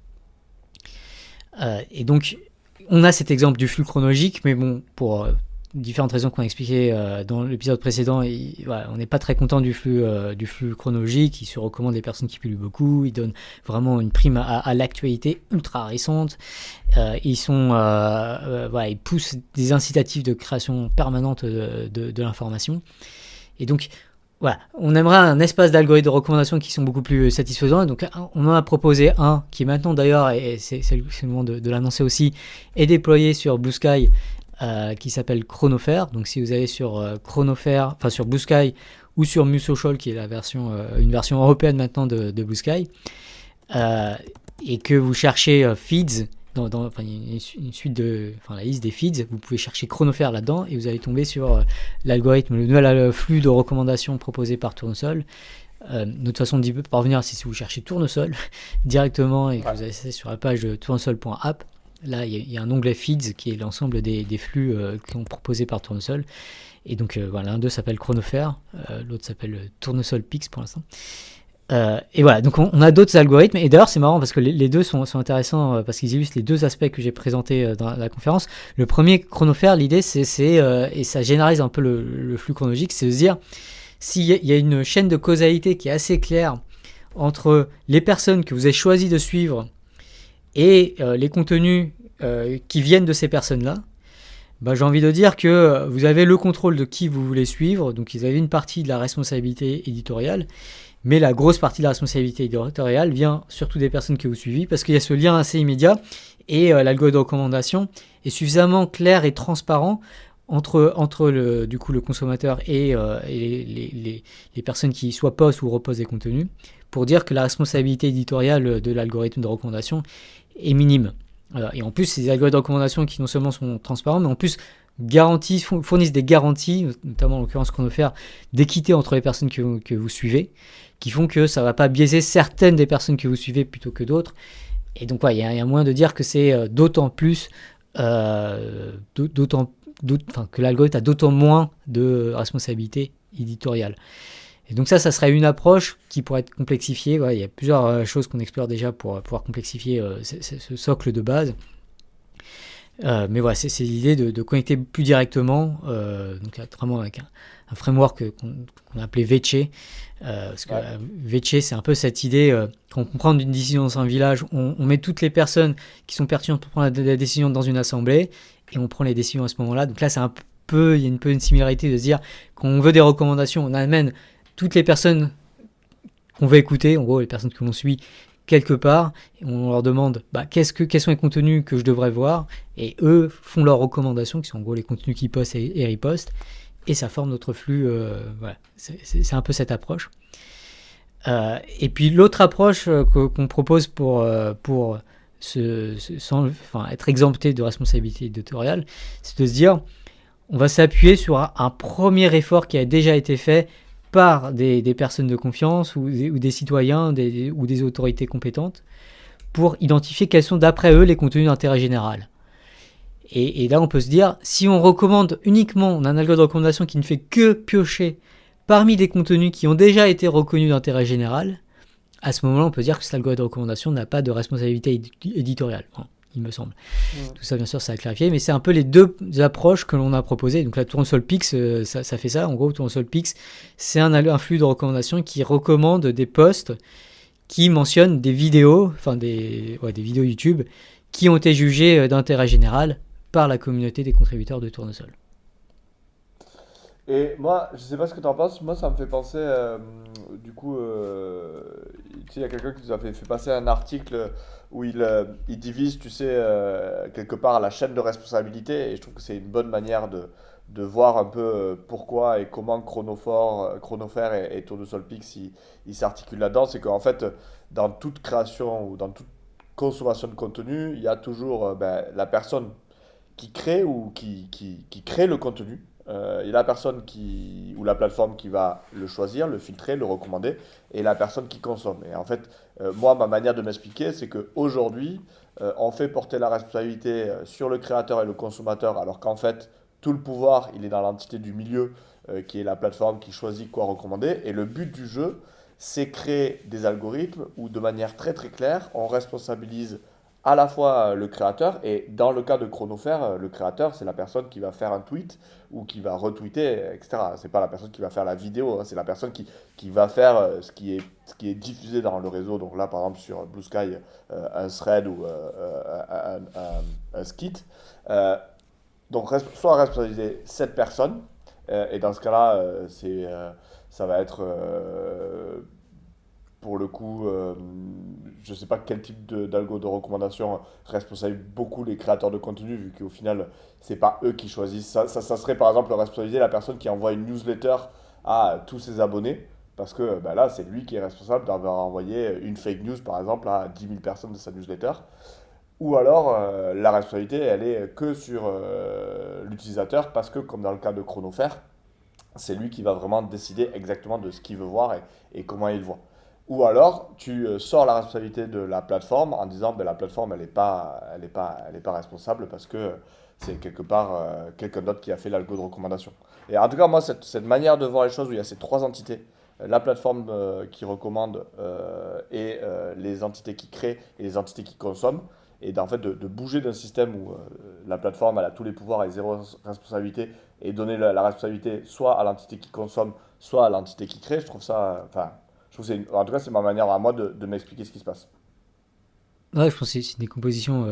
Et donc, on a cet exemple du flux chronologique, mais bon, pour différentes raisons qu'on a expliquées dans l'épisode précédent, voilà, on n'est pas très content du flux chronologique. Il se recommande les personnes qui publient beaucoup, il donne vraiment une prime à l'actualité ultra récente. Ils poussent des incitatifs de création permanente de l'information. Et donc, voilà, on aimerait un espace d'algorithmes de recommandation qui sont beaucoup plus satisfaisants. Et donc, on en a proposé un qui maintenant, d'ailleurs, et c'est le moment de l'annoncer aussi, est déployé sur Blue Sky, qui s'appelle Chronosphere. Donc, si vous allez sur Chronosphere, enfin sur Blue Sky ou sur MuSocial, qui est une version européenne maintenant de Blue Sky, et que vous cherchez feeds, une suite la liste des feeds, vous pouvez chercher Chronosphere là-dedans et vous allez tomber sur l'algorithme, le nouvel flux de recommandations proposé par Tournesol. Notre façon d'y parvenir, c'est si vous cherchez Tournesol directement et que vous allez sur la page de tournesol.app, Là, il y a un onglet Feeds qui est l'ensemble des flux qui sont proposés par Tournesol. Et donc, voilà, l'un d'eux s'appelle Chronosphere, l'autre s'appelle Tournesol Pix pour l'instant. Et voilà, donc on a d'autres algorithmes. Et d'ailleurs, c'est marrant parce que les deux sont intéressants parce qu'ils illustrent les deux aspects que j'ai présentés dans la conférence. Le premier, Chronosphere, l'idée, et ça généralise un peu le flux chronologique, c'est de se dire s'il y a une chaîne de causalité qui est assez claire entre les personnes que vous avez choisi de suivre et les contenus qui viennent de ces personnes-là, j'ai envie de dire que vous avez le contrôle de qui vous voulez suivre, donc vous avez une partie de la responsabilité éditoriale, mais la grosse partie de la responsabilité éditoriale vient surtout des personnes que vous suivez, parce qu'il y a ce lien assez immédiat, et l'algorithme de recommandation est suffisamment clair et transparent entre le consommateur et les personnes qui soit postent ou reposent des contenus, pour dire que la responsabilité éditoriale de l'algorithme de recommandation est minime. Et en plus, ces algorithmes de recommandation qui non seulement sont transparents, mais en plus fournissent des garanties, notamment en l'occurrence Chronosphere, d'équité entre les personnes que vous suivez, qui font que ça ne va pas biaiser certaines des personnes que vous suivez plutôt que d'autres. Et donc, il y a moyen de dire que c'est d'autant plus, que l'algorithme a d'autant moins de responsabilité éditoriale. Et donc ça serait une approche qui pourrait être complexifiée. Il y a plusieurs choses qu'on explore déjà pour pouvoir complexifier ce socle de base. Mais voilà, c'est l'idée de connecter plus directement, donc vraiment avec un framework qu'on a appelé Vecce. Parce que Vecce, c'est un peu cette idée, quand on prend une décision dans un village, on met toutes les personnes qui sont pertinentes pour prendre la décision dans une assemblée, et on prend les décisions à ce moment-là. Donc là, il y a une similarité de se dire, quand on veut des recommandations, on amène toutes les personnes qu'on veut écouter, en gros les personnes que l'on suit quelque part, et on leur demande quels sont les contenus que je devrais voir, et eux font leurs recommandations, qui sont en gros les contenus qu'ils postent et ripostent, et ça forme notre flux. Voilà. C'est un peu cette approche. Et puis l'autre approche qu'on propose pour être exempté de responsabilité éditoriale, c'est de se dire on va s'appuyer sur un premier effort qui a déjà été fait par des personnes de confiance ou des citoyens ou des autorités compétentes pour identifier quels sont d'après eux les contenus d'intérêt général. Et là on peut se dire, si on recommande uniquement, on a un algorithme de recommandation qui ne fait que piocher parmi des contenus qui ont déjà été reconnus d'intérêt général, à ce moment-là on peut dire que cet algorithme de recommandation n'a pas de responsabilité éditoriale. Il me semble. Tout ça, bien sûr, ça a clarifié, mais c'est un peu les deux approches que l'on a proposées. Donc la Tournesol Pix, ça fait ça. En gros, Tournesol Pix, c'est un flux de recommandations qui recommande des posts qui mentionnent des vidéos, des vidéos YouTube qui ont été jugées d'intérêt général par la communauté des contributeurs de Tournesol. Et moi, je sais pas ce que tu en penses, moi ça me fait penser, du coup, il y a quelqu'un qui nous a fait passer un article où il divise, tu sais, quelque part la chaîne de responsabilité, et je trouve que c'est une bonne manière de voir un peu pourquoi et comment Chronosphere et Tournesol Pix ils s'articulent là-dedans. C'est qu'en fait, dans toute création ou dans toute consommation de contenu, il y a toujours la personne qui crée ou qui crée le contenu. Il y a la personne ou la plateforme qui va le choisir, le filtrer, le recommander, et la personne qui consomme. Et en fait, moi, ma manière de m'expliquer, c'est qu'aujourd'hui, on fait porter la responsabilité sur le créateur et le consommateur, alors qu'en fait, tout le pouvoir, il est dans l'entité du milieu, qui est la plateforme qui choisit quoi recommander. Et le but du jeu, c'est créer des algorithmes où, de manière très très claire, on responsabilise à la fois le créateur, et dans le cas de Chronosphere, le créateur, c'est la personne qui va faire un tweet ou qui va retweeter, etc. C'est pas la personne qui va faire la vidéo, hein, c'est la personne qui va faire ce qui est diffusé dans le réseau. Donc là, par exemple, sur Blue Sky, un thread ou un skit. Euh, donc, soit responsabiliser cette personne, et dans ce cas-là, ça va être pour le coup, je ne sais pas quel type d'algo de recommandation responsabilise beaucoup les créateurs de contenu, vu qu'au final, c'est pas eux qui choisissent. Ça serait par exemple responsabiliser la personne qui envoie une newsletter à tous ses abonnés, parce que là, c'est lui qui est responsable d'avoir envoyé une fake news, par exemple, à 10 000 personnes de sa newsletter. Ou alors, la responsabilité, elle est que sur l'utilisateur, parce que, comme dans le cas de Chronosphere, c'est lui qui va vraiment décider exactement de ce qu'il veut voir et comment il le voit. Ou alors, tu sors la responsabilité de la plateforme en disant, ben, la plateforme, elle est pas responsable parce que c'est quelque part quelqu'un d'autre qui a fait l'algo de recommandation. Et en tout cas, moi, cette manière de voir les choses où il y a ces trois entités, la plateforme qui recommande et les entités qui créent et les entités qui consomment, et en fait de bouger d'un système où la plateforme elle a tous les pouvoirs et zéro responsabilité, et donner la responsabilité soit à l'entité qui consomme, soit à l'entité qui crée, je trouve ça, enfin, je trouve que en tout cas, c'est ma manière à moi de m'expliquer ce qui se passe. Ouais, je pense que c'est une décomposition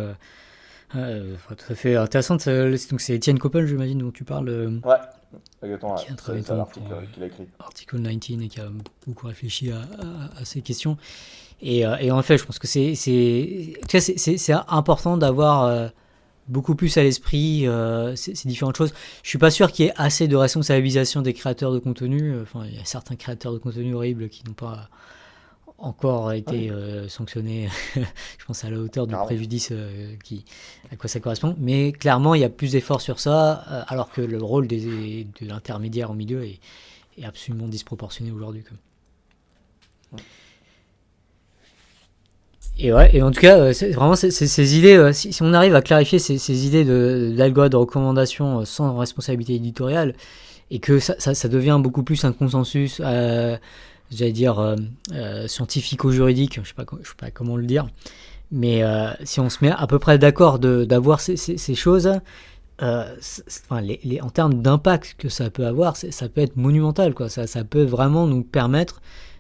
enfin, tout à fait intéressante. Donc c'est Etienne Koppel, j'imagine, dont tu parles, Ouais, exactement, ouais. qui a C'est travaillé c'est donc pour l'article qu'il a écrit. Article 19 et qui a beaucoup réfléchi à ces questions. Et en fait, je pense que en tout cas, c'est important d'avoir beaucoup plus à l'esprit ces différentes choses. Je suis pas sûr qu'il y ait assez de responsabilisation des créateurs de contenu. Enfin, il y a certains créateurs de contenu horribles qui n'ont pas encore Oui, été sanctionnés. Je pense à la hauteur du carrément. préjudice à quoi ça correspond. Mais clairement, il y a plus d'efforts sur ça, alors que le rôle de l'intermédiaire au milieu est absolument disproportionné aujourd'hui. Et ouais, et en tout cas, vraiment ces idées, si on arrive à clarifier ces idées d'algo de recommandation sans responsabilité éditoriale, et que ça devient beaucoup plus un consensus, j'allais dire, scientifico-juridique, je sais pas comment le dire, mais si on se met à peu près d'accord d'avoir ces choses, enfin, en termes d'impact que ça peut avoir, ça peut être monumental, quoi. Ça peut vraiment nous permettre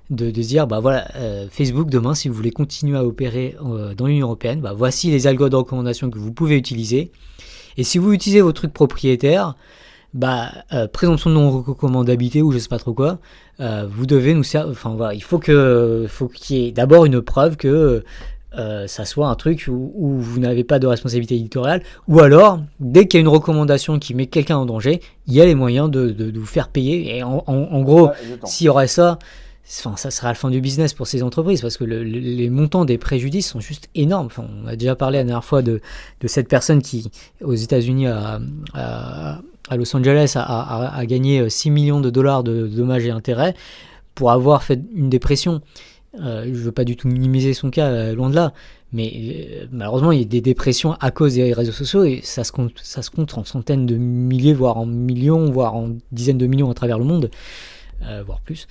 de se dire, bah voilà, Facebook demain, si vous voulez continuer à opérer dans l'Union Européenne, bah voici les algos de recommandation que vous pouvez utiliser. Et si vous utilisez vos trucs propriétaires, bah présomption de non-recommandabilité ou je sais pas trop quoi, vous devez nous servir. Enfin voilà, faut qu'il y ait d'abord une preuve que ça soit un truc où vous n'avez pas de responsabilité éditoriale, ou alors, dès qu'il y a une recommandation qui met quelqu'un en danger, il y a les moyens de vous faire payer. Et en gros, Ouais, exactement. s'il y aurait ça, enfin, ça sera la fin du business pour ces entreprises, parce que les montants des préjudices sont juste énormes. Enfin, on a déjà parlé la Ouais, dernière fois de cette personne qui, aux États-Unis, à Los Angeles, a gagné 6 millions de dollars de dommages et intérêts pour avoir fait une dépression. Je ne veux pas du tout minimiser son cas, loin de là. Mais malheureusement, il y a des dépressions à cause des réseaux sociaux et ça se compte en centaines de milliers, voire en millions, voire en dizaines de millions à travers le monde, voire plus.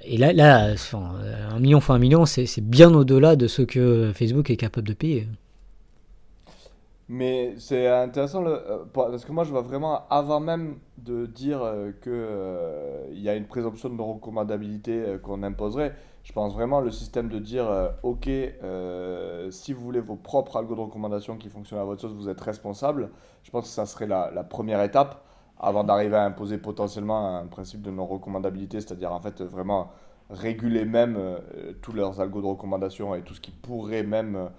Et là enfin, 1 million fois 1 million, c'est bien au-delà de ce que Facebook est capable de payer. mais c'est intéressant parce que moi je vois vraiment avant même de dire que il y a une présomption de non-recommandabilité qu'on imposerait. Je pense vraiment le système de dire ok, si vous voulez vos propres algos de recommandation qui fonctionnent à votre sauce, vous êtes responsable. Je pense que ça serait la première étape avant d'arriver à imposer potentiellement un principe de non-recommandabilité, c'est-à-dire en fait vraiment réguler même tous leurs algos de recommandation et tout ce qui pourrait même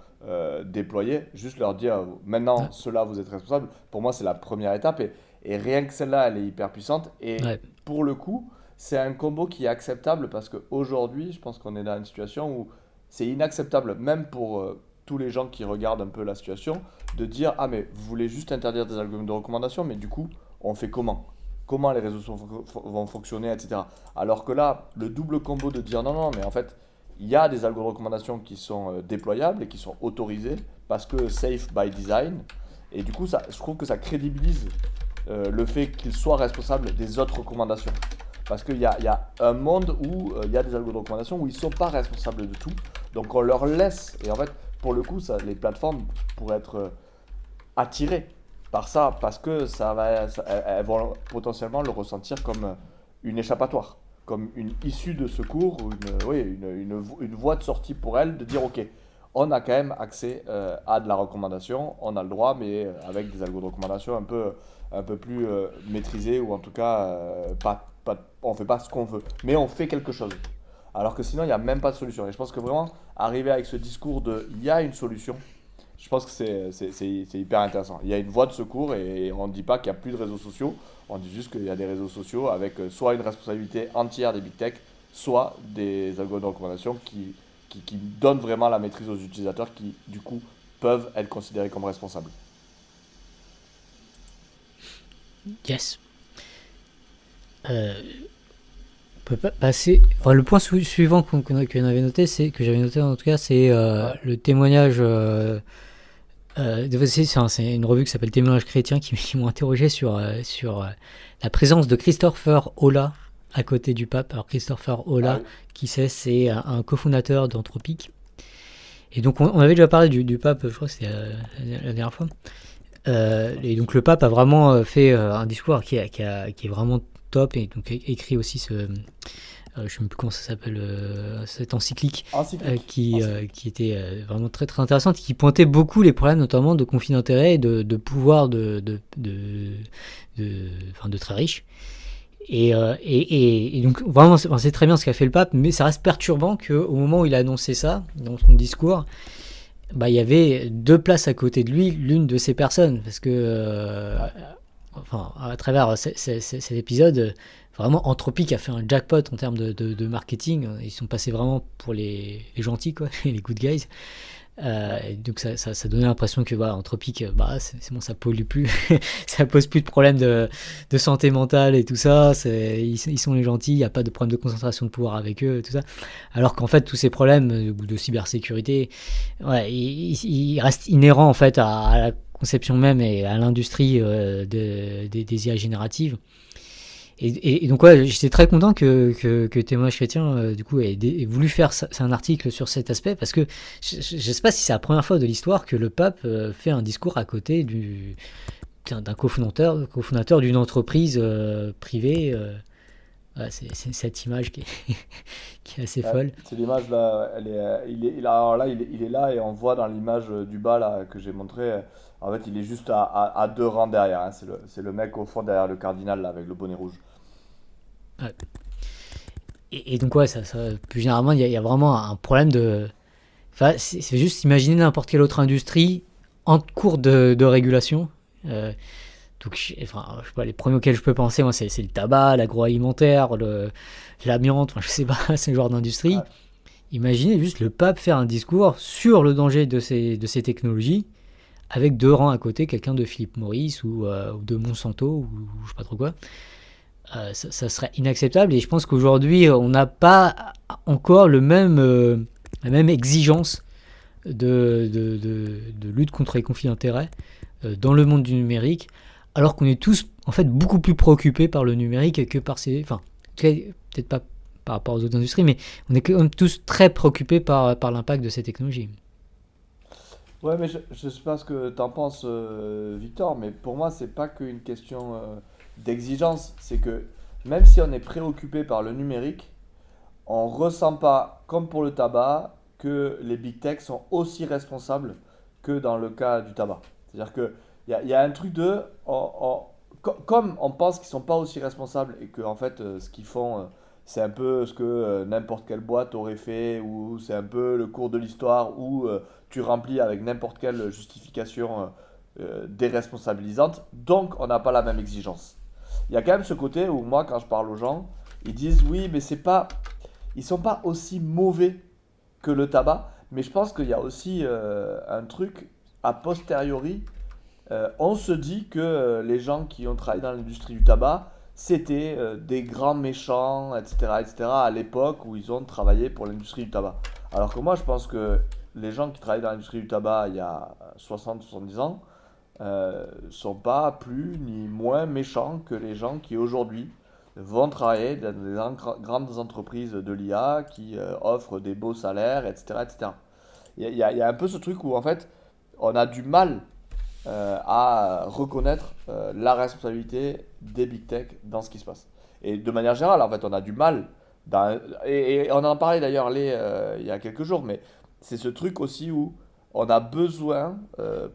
déployer, juste leur dire maintenant, Ouais. cela vous êtes responsable. Pour moi, c'est la première étape et rien que celle-là, elle est hyper puissante. Et Ouais. pour le coup, c'est un combo qui est acceptable parce qu'aujourd'hui, je pense qu'on est dans une situation où c'est inacceptable, même pour tous les gens qui regardent un peu la situation, de dire ah, mais vous voulez juste interdire des algorithmes de recommandation, mais du coup, on fait comment? Comment les réseaux vont fonctionner, etc. Alors que là, le double combo de dire non, non, mais en fait, il y a des algos de recommandation qui sont déployables et qui sont autorisés parce que safe by design. Et du coup, je trouve que ça crédibilise le fait qu'ils soient responsables des autres recommandations. Parce qu'il y a un monde où il y a des algos de recommandation où ils ne sont pas responsables de tout. Donc on leur laisse. Et en fait, pour le coup, les plateformes pourraient être attirées par ça parce que elles vont potentiellement le ressentir comme une échappatoire, comme une issue de secours, ou oui, une voie de sortie pour elles de dire ok, on a quand même accès à de la recommandation, on a le droit, mais avec des algos de recommandation un peu plus maîtrisés, ou en tout cas, on ne fait pas ce qu'on veut, mais on fait quelque chose. Alors que sinon, il n'y a même pas de solution. Et je pense que vraiment, arriver avec ce discours de il y a une solution, je pense que c'est hyper intéressant. Il y a une voie de secours et on ne dit pas qu'il n'y a plus de réseaux sociaux. On dit juste qu'il y a des réseaux sociaux avec soit une responsabilité entière des big tech, soit des algorithmes de recommandation qui donnent vraiment la maîtrise aux utilisateurs qui, du coup, peuvent être considérés comme responsables. Yes. On peut pas passer. Enfin, le point suivant qu'on avait noté, que j'avais noté en tout cas, c'est le témoignage. C'est une revue qui s'appelle Témoignage chrétien qui m'ont interrogé sur la présence de Christopher Olah à côté du pape. Alors Christopher Olah, qui c'est un cofondateur d'Anthropic. Et donc on avait déjà parlé du pape, je crois que c'était la dernière fois. Et donc le pape a vraiment fait un discours qui est vraiment top, et donc écrit aussi je ne sais plus comment ça s'appelle, cette encyclique, qui était vraiment très très intéressante, qui pointait beaucoup les problèmes notamment de conflit d'intérêts et de pouvoir de très riches. Et donc vraiment c'est très bien ce qu'a fait le pape, mais ça reste perturbant qu'au moment où il a annoncé ça dans son discours, il y avait deux places à côté de lui, l'une de ces personnes, parce que à travers cet épisode, vraiment Anthropic a fait un jackpot en termes de marketing. Ils sont passés vraiment pour les gentils, quoi, les good guys. Donc ça donnait l'impression que Anthropic, c'est bon, ça pollue plus, ça pose plus de problèmes de santé mentale et tout ça. Ils sont les gentils, il n'y a pas de problème de concentration de pouvoir avec eux, tout ça. Alors qu'en fait, tous ces problèmes de cybersécurité, ils restent inhérents en fait à la conception même et à l'industrie des IA génératives. Et donc j'étais très content que Témoignage chrétien du coup ait voulu faire un article sur cet aspect, parce que je ne sais pas si c'est la première fois de l'histoire que le pape fait un discours à côté d'un cofondateur d'une entreprise privée. C'est cette image qui est assez folle. C'est l'image là, il est là, et on voit dans l'image du bas là que j'ai montré. En fait, il est juste à 2 rangs derrière. Hein. C'est le mec au fond derrière le cardinal là, avec le bonnet rouge. Ouais. Et donc plus généralement, il y a vraiment un problème de. Enfin, c'est juste imaginer n'importe quelle autre industrie en cours de régulation. Donc, je sais pas, les premiers auxquels je peux penser, moi, c'est le tabac, l'agroalimentaire, l'amiante, je sais pas, ce genre d'industrie. Ouais. Imaginez juste le pape faire un discours sur le danger de ces technologies, avec 2 rangs à côté, quelqu'un de Philip Morris ou de Monsanto ou je sais pas trop quoi. Ça serait inacceptable, et je pense qu'aujourd'hui on n'a pas encore la même exigence de lutte contre les conflits d'intérêts dans le monde du numérique, alors qu'on est tous en fait beaucoup plus préoccupés par le numérique que par peut-être pas par rapport aux autres industries, mais on est quand même tous très préoccupés par l'impact de ces technologies. Ouais, mais je sais pas ce que t'en penses, Victor, mais pour moi, c'est pas qu'une question d'exigence. C'est que même si on est préoccupé par le numérique, on ressent pas, comme pour le tabac, que les big tech sont aussi responsables que dans le cas du tabac. C'est-à-dire qu'il y a un truc comme on pense qu'ils sont pas aussi responsables, et que en fait, ce qu'ils font, c'est un peu ce que n'importe quelle boîte aurait fait, ou c'est un peu le cours de l'histoire où tu remplis avec n'importe quelle justification déresponsabilisante, donc on n'a pas la même exigence. Il y a quand même ce côté où moi, quand je parle aux gens, ils disent oui, mais ils sont pas aussi mauvais que le tabac, mais je pense qu'il y a aussi un truc a posteriori. On se dit que les gens qui ont travaillé dans l'industrie du tabac, c'était des grands méchants, etc., etc., à l'époque où ils ont travaillé pour l'industrie du tabac. Alors que moi, je pense que les gens qui travaillent dans l'industrie du tabac il y a 60-70 ans sont pas plus ni moins méchants que les gens qui aujourd'hui vont travailler dans des grandes entreprises de l'IA qui offrent des beaux salaires, etc., etc. Il y a un peu ce truc où en fait on a du mal à reconnaître la responsabilité des big tech dans ce qui se passe. Et de manière générale, en fait, on a du mal. Et on en parlait d'ailleurs il y a quelques jours, mais c'est ce truc aussi où on a besoin,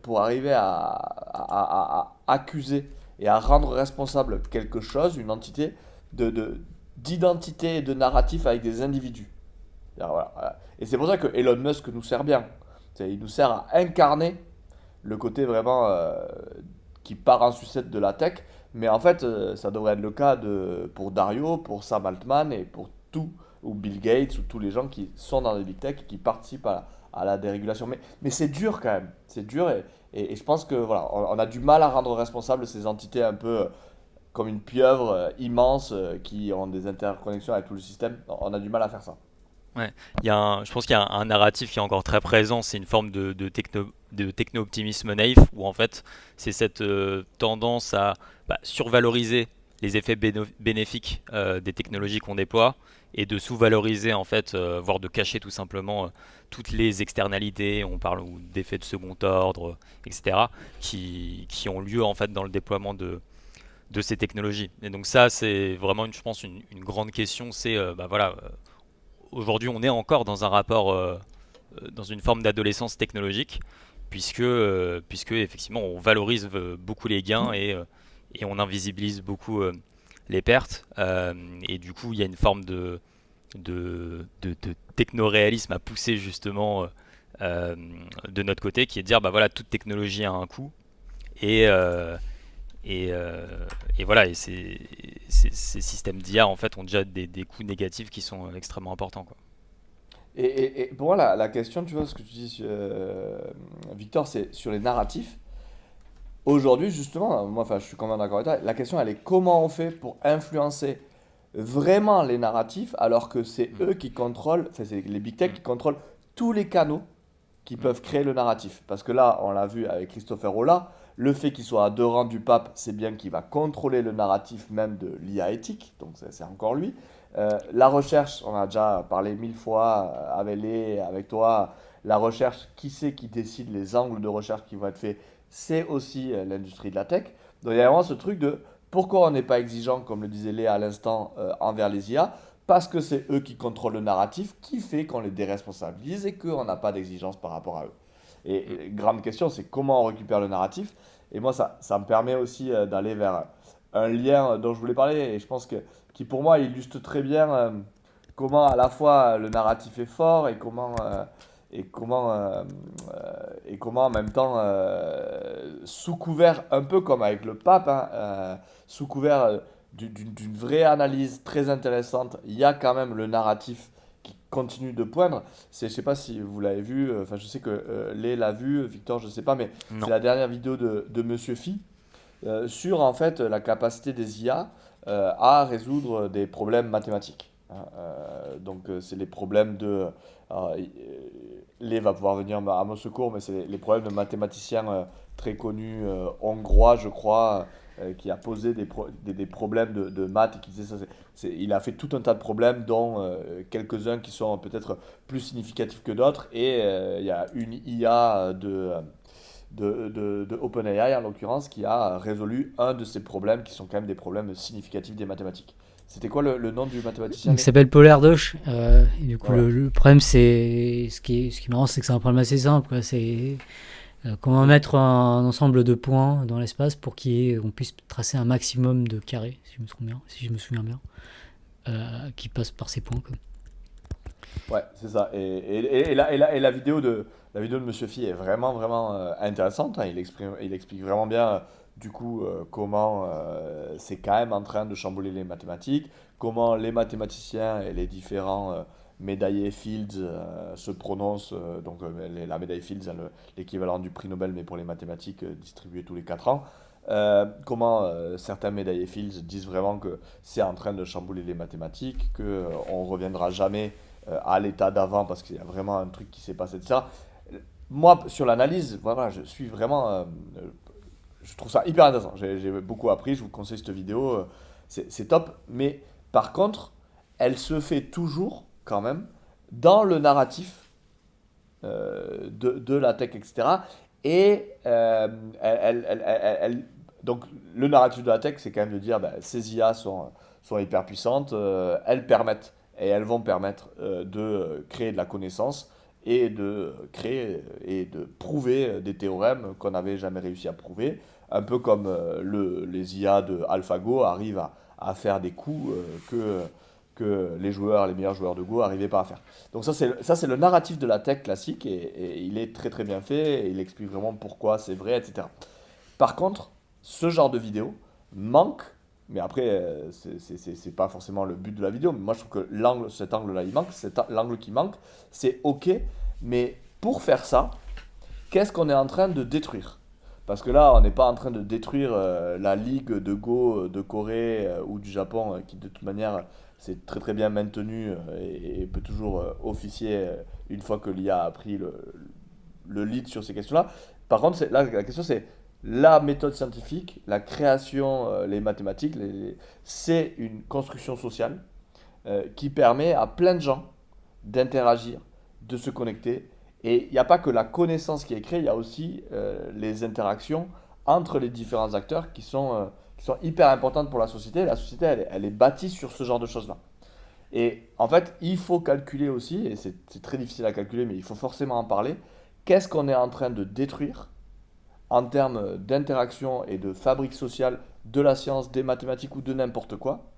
pour arriver à accuser et à rendre responsable quelque chose, une entité, d'identité et de narratif avec des individus. Voilà. Et c'est pour ça que Elon Musk nous sert bien. Il nous sert à incarner le côté vraiment qui part en sucette de la tech, mais en fait ça devrait être le cas pour Dario, pour Sam Altman et pour ou Bill Gates, ou tous les gens qui sont dans les big tech et qui participent à la dérégulation. Mais c'est dur quand même, c'est dur, et je pense que voilà, on a du mal à rendre responsables ces entités un peu comme une pieuvre immense qui ont des interconnexions avec tout le système. On a du mal à faire ça. Ouais. Je pense qu'il y a un narratif qui est encore très présent, c'est une forme de techno-optimisme naïf, où en fait c'est cette tendance à survaloriser les effets bénéfiques des technologies qu'on déploie et de sous-valoriser en fait, voire de cacher tout simplement toutes les externalités, on parle d'effets de second ordre, etc., qui ont lieu en fait dans le déploiement de ces technologies. Et donc ça c'est vraiment je pense une grande question, c'est voilà, aujourd'hui, on est encore dans un rapport, dans une forme d'adolescence technologique, puisque effectivement, on valorise beaucoup les gains et on invisibilise beaucoup les pertes. Et du coup, il y a une forme de techno-réalisme à pousser justement de notre côté, qui est de dire, bah voilà, toute technologie a un coût. Et, euh, et voilà, et ces systèmes d'IA en fait ont déjà des coûts négatifs qui sont extrêmement importants, quoi. Et pour moi, la question, tu vois, ce que tu dis, Victor, c'est sur les narratifs. Aujourd'hui, justement, moi, enfin, je suis quand même d'accord avec toi. La question, elle est comment on fait pour influencer vraiment les narratifs alors que c'est Mm. eux qui contrôlent, enfin, c'est les big tech qui contrôlent tous les canaux qui Mm. peuvent créer le narratif. Parce que là, on l'a vu avec Christopher Ola, le fait qu'il soit à deux rangs du pape, c'est bien qu'il va contrôler le narratif même de l'IA éthique, donc c'est encore lui. La recherche, on a déjà parlé mille fois avec les, avec toi, la recherche, qui c'est qui décide les angles de recherche qui vont être faits, c'est aussi l'industrie de la tech. Donc il y a vraiment ce truc de pourquoi on n'est pas exigeant, comme le disait Léa à l'instant, envers les IA, parce que c'est eux qui contrôlent le narratif, qui fait qu'on les déresponsabilise et qu'on n'a pas d'exigence par rapport à eux. Et grande question, c'est comment on récupère le narratif. Et moi, ça me permet aussi d'aller vers un lien dont je voulais parler, et je pense que qui pour moi illustre très bien comment à la fois le narratif est fort et comment, et comment en même temps, sous couvert, un peu comme avec le pape, hein, sous couvert d'une vraie analyse très intéressante, il y a quand même le narratif qui continue de poindre. Je sais pas si vous l'avez vu, enfin je sais que Lé l'a vu, Victor je sais pas, mais c'est Non. la dernière vidéo de Monsieur Phi sur en fait la capacité des IA à résoudre des problèmes mathématiques. Hein. Donc c'est les problèmes de... Lé va pouvoir venir à mon secours, mais c'est les problèmes de mathématiciens très connus, hongrois je crois, qui a posé des problèmes de maths et qui disait ça. Il a fait tout un tas de problèmes, dont quelques-uns qui sont peut-être plus significatifs que d'autres. Et il y a une IA de OpenAI en l'occurrence qui a résolu un de ces problèmes qui sont quand même des problèmes significatifs des mathématiques. C'était quoi le nom du mathématicien Donc, il s'appelle Paul Erdős. Et du coup, Voilà. le problème, c'est ce qui est marrant, c'est que c'est un problème assez simple, quoi. C'est comment mettre un ensemble de points dans l'espace pour qu'on puisse tracer un maximum de carrés, si je me souviens bien, qui passe par ces points, quoi. Ouais, c'est ça. Et la vidéo de Monsieur Phi est vraiment, vraiment intéressante. Hein. Il explique vraiment bien, du coup, comment c'est quand même en train de chambouler les mathématiques, comment les mathématiciens et les différents médaillés Fields se prononcent. Donc, la médaille Fields, hein, l'équivalent du prix Nobel, mais pour les mathématiques, distribué tous les 4 ans. Comment certains médaillés Fields disent vraiment que c'est en train de chambouler les mathématiques, qu'on ne reviendra jamais à l'état d'avant parce qu'il y a vraiment un truc qui s'est passé de ça. Moi, sur l'analyse, voilà, je suis vraiment. Je trouve ça hyper intéressant. J'ai beaucoup appris, je vous conseille cette vidéo, c'est top. Mais par contre, elle se fait toujours, quand même, dans le narratif de la tech, etc. Et donc, le narratif de la tech, c'est quand même de dire ben, ces IA sont hyper puissantes, elles permettent et elles vont permettre de créer de la connaissance et de créer et de prouver des théorèmes qu'on n'avait jamais réussi à prouver, un peu comme les IA de AlphaGo arrivent à faire des coups que les meilleurs joueurs de Go n'arrivaient pas à faire. Donc ça c'est le narratif de la tech classique et il est très très bien fait et il explique vraiment pourquoi c'est vrai, etc. Par contre, ce genre de vidéo manque, mais après, c'est pas forcément le but de la vidéo, mais moi je trouve que cet angle-là, il manque, l'angle qui manque, c'est ok, mais pour faire ça, qu'est-ce qu'on est en train de détruire? Parce que là, on n'est pas en train de détruire la ligue de Go de Corée ou du Japon, qui de toute manière, c'est très très bien maintenu et peut toujours officier une fois que l'IA a pris le lead sur ces questions-là. Par contre, là, la question c'est la méthode scientifique, la création, les mathématiques, c'est une construction sociale qui permet à plein de gens d'interagir, de se connecter. Et il n'y a pas que la connaissance qui est créée, il y a aussi les interactions entre les différents acteurs qui sont hyper importantes pour la société. La société, elle est bâtie sur ce genre de choses-là. Et en fait, il faut calculer aussi, et c'est très difficile à calculer, mais il faut forcément en parler, qu'est-ce qu'on est en train de détruire en termes d'interaction et de fabrique sociale de la science, des mathématiques ou de n'importe quoi,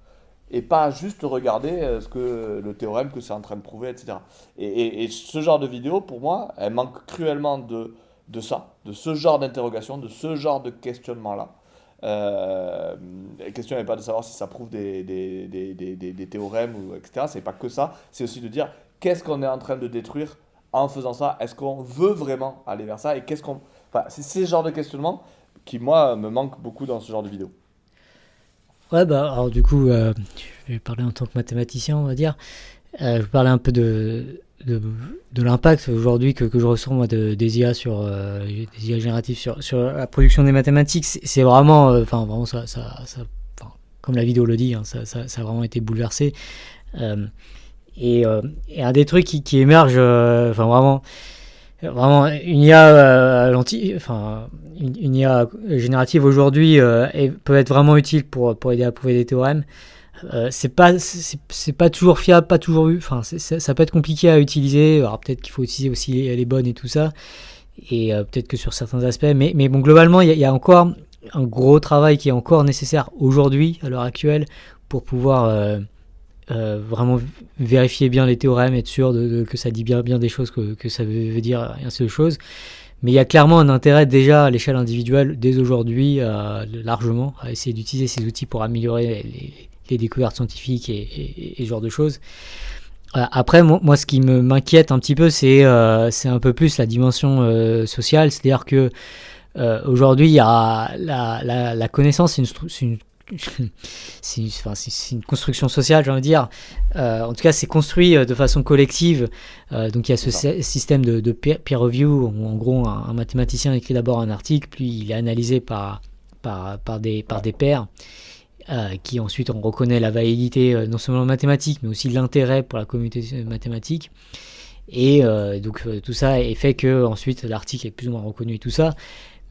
et pas juste regarder le théorème que c'est en train de prouver, etc. Et ce genre de vidéo, pour moi, elle manque cruellement de ça, de ce genre d'interrogation, de ce genre de questionnement-là. La question n'est pas de savoir si ça prouve des théorèmes, ou, etc. C'est pas que ça, c'est aussi de dire qu'est-ce qu'on est en train de détruire en faisant ça. Est-ce qu'on veut vraiment aller vers ça? Et qu'est-ce qu'on... Enfin, c'est ces genres de questionnements qui, moi, me manquent beaucoup dans ce genre de vidéo. Ouais, bah, alors du coup, je vais parler en tant que mathématicien, on va dire. Je vais parler un peu de l'impact aujourd'hui que je ressens moi des IA des IA génératives sur la production des mathématiques. C'est vraiment, vraiment enfin, comme la vidéo le dit, hein, ça a vraiment été bouleversé. Et un des trucs qui émerge, vraiment une IA une IA générative aujourd'hui peut être vraiment utile pour aider à prouver des théorèmes. C'est pas toujours fiable, pas toujours ça peut être compliqué à utiliser. Alors peut-être qu'il faut utiliser aussi les bonnes et tout ça, et peut-être que sur certains aspects, mais bon, globalement il y a encore un gros travail qui est encore nécessaire aujourd'hui à l'heure actuelle pour pouvoir vraiment vérifier bien les théorèmes, être sûr que ça dit bien des choses que ça veut dire, et ainsi de choses. Mais il y a clairement un intérêt déjà à l'échelle individuelle dès aujourd'hui largement à essayer d'utiliser ces outils pour améliorer les découvertes scientifiques et ce genre de choses. Après, moi, ce qui m'inquiète un petit peu, c'est un peu plus la dimension sociale, c'est-à-dire que aujourd'hui, il y a la connaissance, c'est une construction sociale, j'ai envie de dire. En tout cas, c'est construit de façon collective. Donc, il y a ce système de peer review où, en gros, un mathématicien écrit d'abord un article, puis il est analysé par des pairs. Qui ensuite on reconnaît la validité non seulement mathématique mais aussi l'intérêt pour la communauté mathématique, et donc tout ça est fait que ensuite l'article est plus ou moins reconnu et tout ça.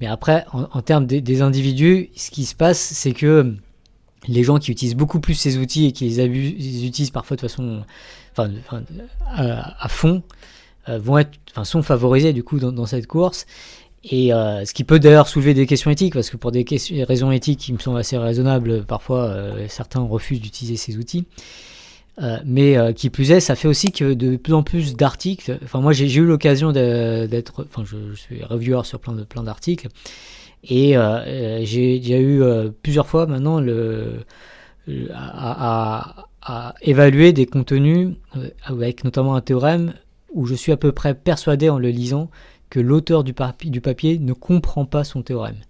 Mais après en termes des individus, ce qui se passe, c'est que les gens qui utilisent beaucoup plus ces outils et qui les utilisent parfois de façon à fond sont favorisés du coup dans cette course. Et ce qui peut d'ailleurs soulever des questions éthiques, parce que pour des raisons éthiques qui me semblent assez raisonnables, parfois certains refusent d'utiliser ces outils. Mais qui plus est, ça fait aussi que de plus en plus d'articles, moi j'ai eu l'occasion d'être, je suis reviewer sur plein d'articles, et j'ai déjà eu plusieurs fois maintenant à évaluer des contenus avec notamment un théorème où je suis à peu près persuadé en le lisant que l'auteur du papier ne comprend pas son théorème.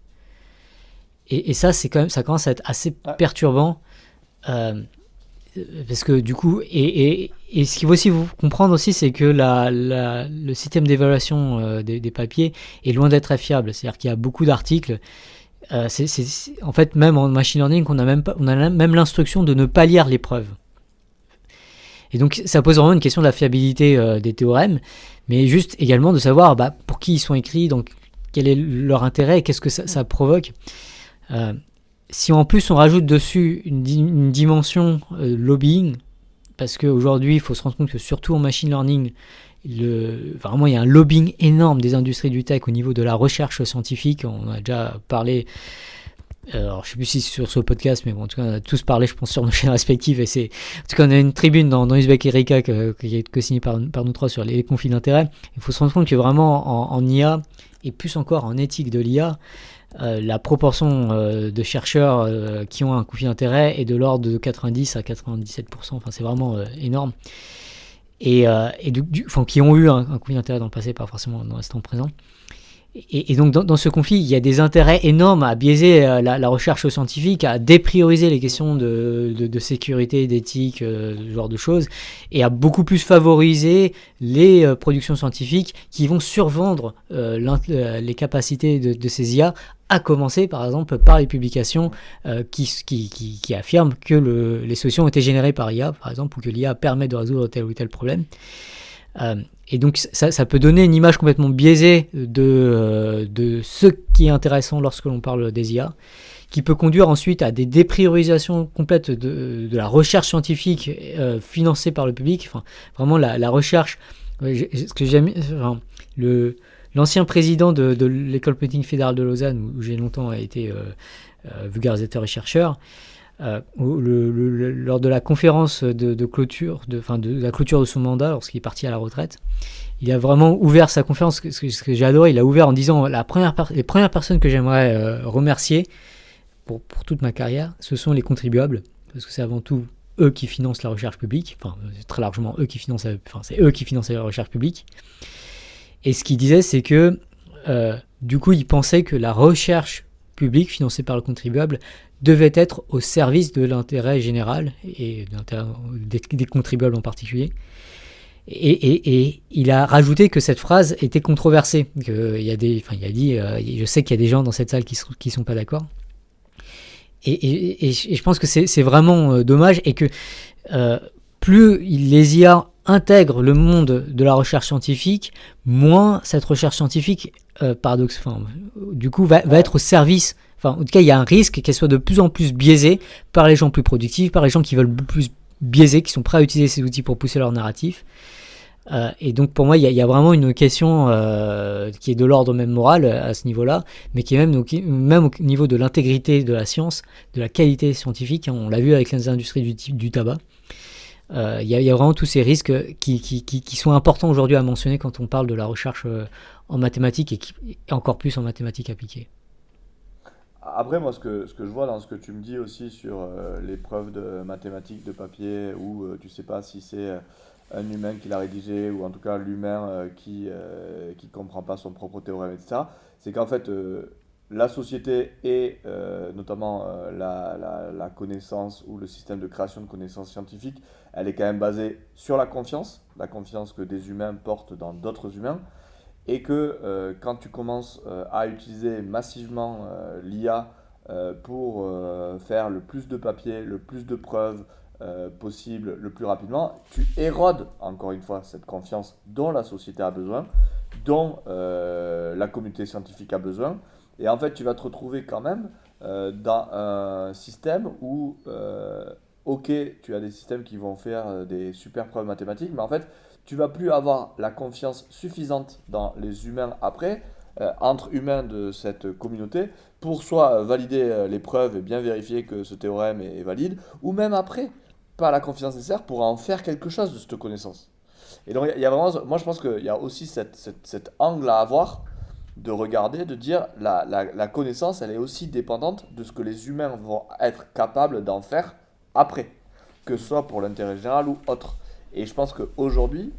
Et ça, ça commence à être assez perturbant, parce que du coup, et ce qu'il faut aussi vous comprendre aussi, c'est que le système d'évaluation des papiers est loin d'être fiable. C'est-à-dire qu'il y a beaucoup d'articles. En fait, même en machine learning, on a même l'instruction de ne pas lire les preuves. Et donc, ça pose vraiment une question de la fiabilité des théorèmes, mais juste également de savoir pour qui ils sont écrits, donc quel est leur intérêt et qu'est-ce que ça provoque. Si en plus on rajoute dessus une dimension lobbying, parce qu'aujourd'hui il faut se rendre compte que surtout en machine learning, vraiment il y a un lobbying énorme des industries du tech au niveau de la recherche scientifique. On a déjà parlé, alors je sais plus si c'est sur ce podcast, mais bon, en tout cas on a tous parlé, je pense, sur nos chaînes respectives, et en tout cas on a une tribune dans Uzbek Erika qui est co-signée par nous trois sur les conflits d'intérêts. Il faut se rendre compte que vraiment en IA, et plus encore en éthique de l'IA, la proportion de chercheurs qui ont un conflit d'intérêt est de l'ordre de 90 à 97%, c'est vraiment énorme, et qui ont eu un conflit d'intérêt dans le passé, pas forcément dans l'instant présent. Et donc dans ce conflit, il y a des intérêts énormes à biaiser la recherche scientifique, à déprioriser les questions de sécurité, d'éthique, ce genre de choses, et à beaucoup plus favoriser les productions scientifiques qui vont survendre les capacités de ces IA, à commencer par exemple par les publications qui affirment que les solutions ont été générées par IA, par exemple, ou que l'IA permet de résoudre tel ou tel problème. Et donc ça peut donner une image complètement biaisée de ce qui est intéressant lorsque l'on parle des IA, qui peut conduire ensuite à des dépriorisations complètes de la recherche scientifique financée par le public. Enfin, vraiment la recherche, ce que j'aime, enfin, l'ancien président de l'école polytechnique fédérale de Lausanne, où j'ai longtemps été vulgarisateur et chercheur, lors de la conférence de clôture, de la clôture de son mandat, lorsqu'il est parti à la retraite, il a vraiment ouvert sa conférence, ce que j'ai adoré, il a ouvert en disant les premières personnes que j'aimerais remercier pour toute ma carrière, ce sont les contribuables, parce que c'est avant tout eux qui financent la recherche publique, enfin c'est très largement eux qui financent, c'est eux qui financent la recherche publique. Et ce qu'il disait, c'est que du coup il pensait que la recherche publique financée par le contribuable devait être au service de l'intérêt général et des contribuables en particulier. Et il a rajouté que cette phrase était controversée. Il a dit, je sais qu'il y a des gens dans cette salle qui sont pas d'accord. Et je pense que c'est vraiment dommage, et que plus les IA intègrent le monde de la recherche scientifique, moins cette recherche scientifique, du coup, va être au service. Enfin, en tout cas, il y a un risque qu'elle soit de plus en plus biaisée par les gens plus productifs, par les gens qui veulent plus biaiser, qui sont prêts à utiliser ces outils pour pousser leur narratif. Et donc, pour moi, il y a vraiment une question qui est de l'ordre même moral à ce niveau-là, mais qui est même au niveau de l'intégrité de la science, de la qualité scientifique. On l'a vu avec les industries du tabac. Il y a vraiment tous ces risques qui sont importants aujourd'hui à mentionner quand on parle de la recherche en mathématiques, et encore plus en mathématiques appliquées. Après, moi, ce que je vois dans ce que tu me dis aussi sur les preuves de mathématiques de papier, où tu sais pas si c'est un humain qui l'a rédigé, ou en tout cas l'humain qui comprend pas son propre théorème, etc., c'est qu'en fait, la société et notamment la connaissance ou le système de création de connaissances scientifiques, elle est quand même basée sur la confiance que des humains portent dans d'autres humains. Et que quand tu commences à utiliser massivement l'IA pour faire le plus de papiers, le plus de preuves possible, le plus rapidement, tu érodes encore une fois cette confiance dont la société a besoin, dont la communauté scientifique a besoin. Et en fait, tu vas te retrouver quand même dans un système où, ok, tu as des systèmes qui vont faire des super preuves mathématiques, mais en fait, tu vas plus avoir la confiance suffisante dans les humains après, entre humains de cette communauté, pour soit valider les preuves et bien vérifier que ce théorème est valide, ou même après, pas la confiance nécessaire pour en faire quelque chose de cette connaissance. Et donc, il y a vraiment, moi je pense qu'il y a aussi cet angle à avoir, de regarder, de dire la connaissance, elle est aussi dépendante de ce que les humains vont être capables d'en faire après, que ce soit pour l'intérêt général ou autre. Et je pense qu'aujourd'hui,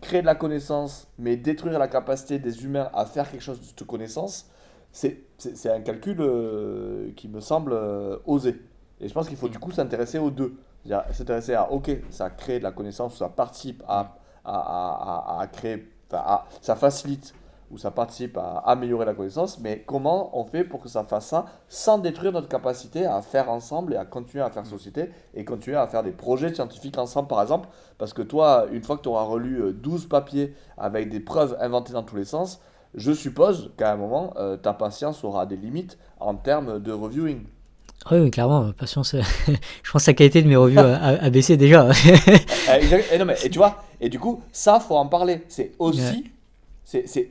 créer de la connaissance, mais détruire la capacité des humains à faire quelque chose de cette connaissance, c'est un calcul qui me semble osé. Et je pense qu'il faut du coup s'intéresser aux deux. C'est-à-dire s'intéresser à, ok, ça crée de la connaissance, ça participe à créer, ça facilite ou ça participe à améliorer la connaissance, mais comment on fait pour que ça fasse ça sans détruire notre capacité à faire ensemble et à continuer à faire société et continuer à faire des projets scientifiques ensemble, par exemple, parce que toi, une fois que tu auras relu 12 papiers avec des preuves inventées dans tous les sens, je suppose qu'à un moment, ta patience aura des limites en termes de reviewing. Oui, clairement, patience. Je pense que la qualité de mes reviews a baissé déjà. Non, mais, et tu vois, et du coup, ça, faut en parler. C'est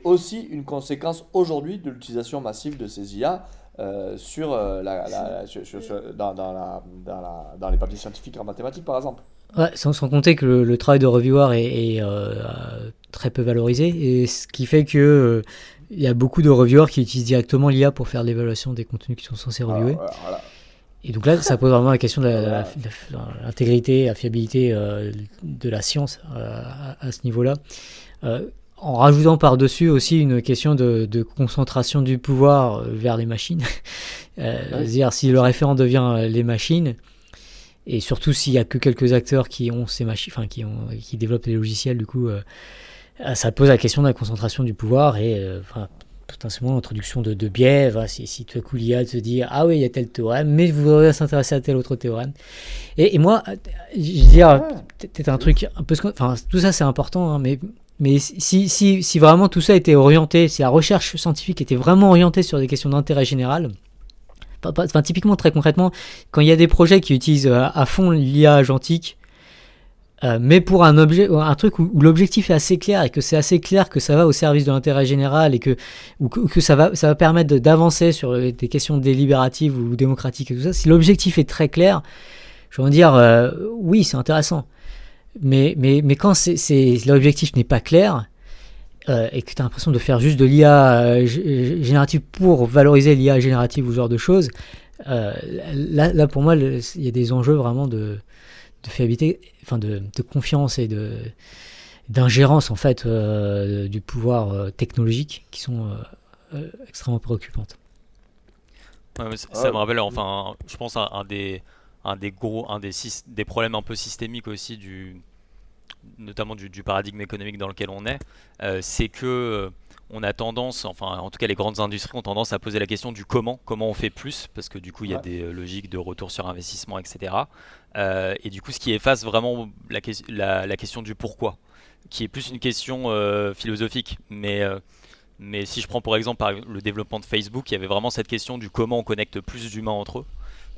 aussi une conséquence aujourd'hui de l'utilisation massive de ces IA dans les papiers scientifiques en mathématiques, par exemple. Ouais, sans compter que le travail de reviewer est très peu valorisé, et ce qui fait que il y a beaucoup de reviewers qui utilisent directement l'IA pour faire l'évaluation des contenus qui sont censés reviewer. Voilà. Et donc là, ça pose vraiment la question de l'intégrité, la fiabilité de la science à ce niveau-là. en rajoutant par-dessus aussi une question de concentration du pouvoir vers les machines. C'est-à-dire si le référent devient les machines, et surtout s'il n'y a que quelques acteurs qui ont ces machines, enfin qui développent les logiciels, du coup, ça pose la question de la concentration du pouvoir et potentiellement l'introduction de biais. Si tout à coup l'IA se dit ah oui il y a tel théorème, mais vous voudrez s'intéresser à tel autre théorème. Et moi, je veux dire, peut-être un truc un peu, enfin tout ça c'est important, hein, mais si vraiment tout ça était orienté, si la recherche scientifique était vraiment orientée sur des questions d'intérêt général, enfin typiquement très concrètement, quand il y a des projets qui utilisent à fond l'IA agentique, mais pour un truc où l'objectif est assez clair et que c'est assez clair que ça va au service de l'intérêt général et que ça va permettre d'avancer sur des questions délibératives ou démocratiques et tout ça, si l'objectif est très clair, je veux dire, oui, c'est intéressant. Mais quand l'objectif n'est pas clair et que tu as l'impression de faire juste de l'IA générative pour valoriser l'IA générative ou ce genre de choses, là pour moi, il y a des enjeux vraiment de fiabilité, enfin de confiance et d'ingérence en fait du pouvoir technologique qui sont extrêmement préoccupantes. Ouais, ça me rappelle, enfin, je pense des problèmes un peu systémiques aussi notamment du paradigme économique dans lequel on est, c'est que on a tendance, enfin en tout cas les grandes industries ont tendance à poser la question du comment on fait plus, parce que du coup il y a des logiques de retour sur investissement, etc. Et du coup ce qui efface vraiment la question du pourquoi, qui est plus une question philosophique. Mais si je prends pour exemple le développement de Facebook, il y avait vraiment cette question du comment on connecte plus d'humains entre eux.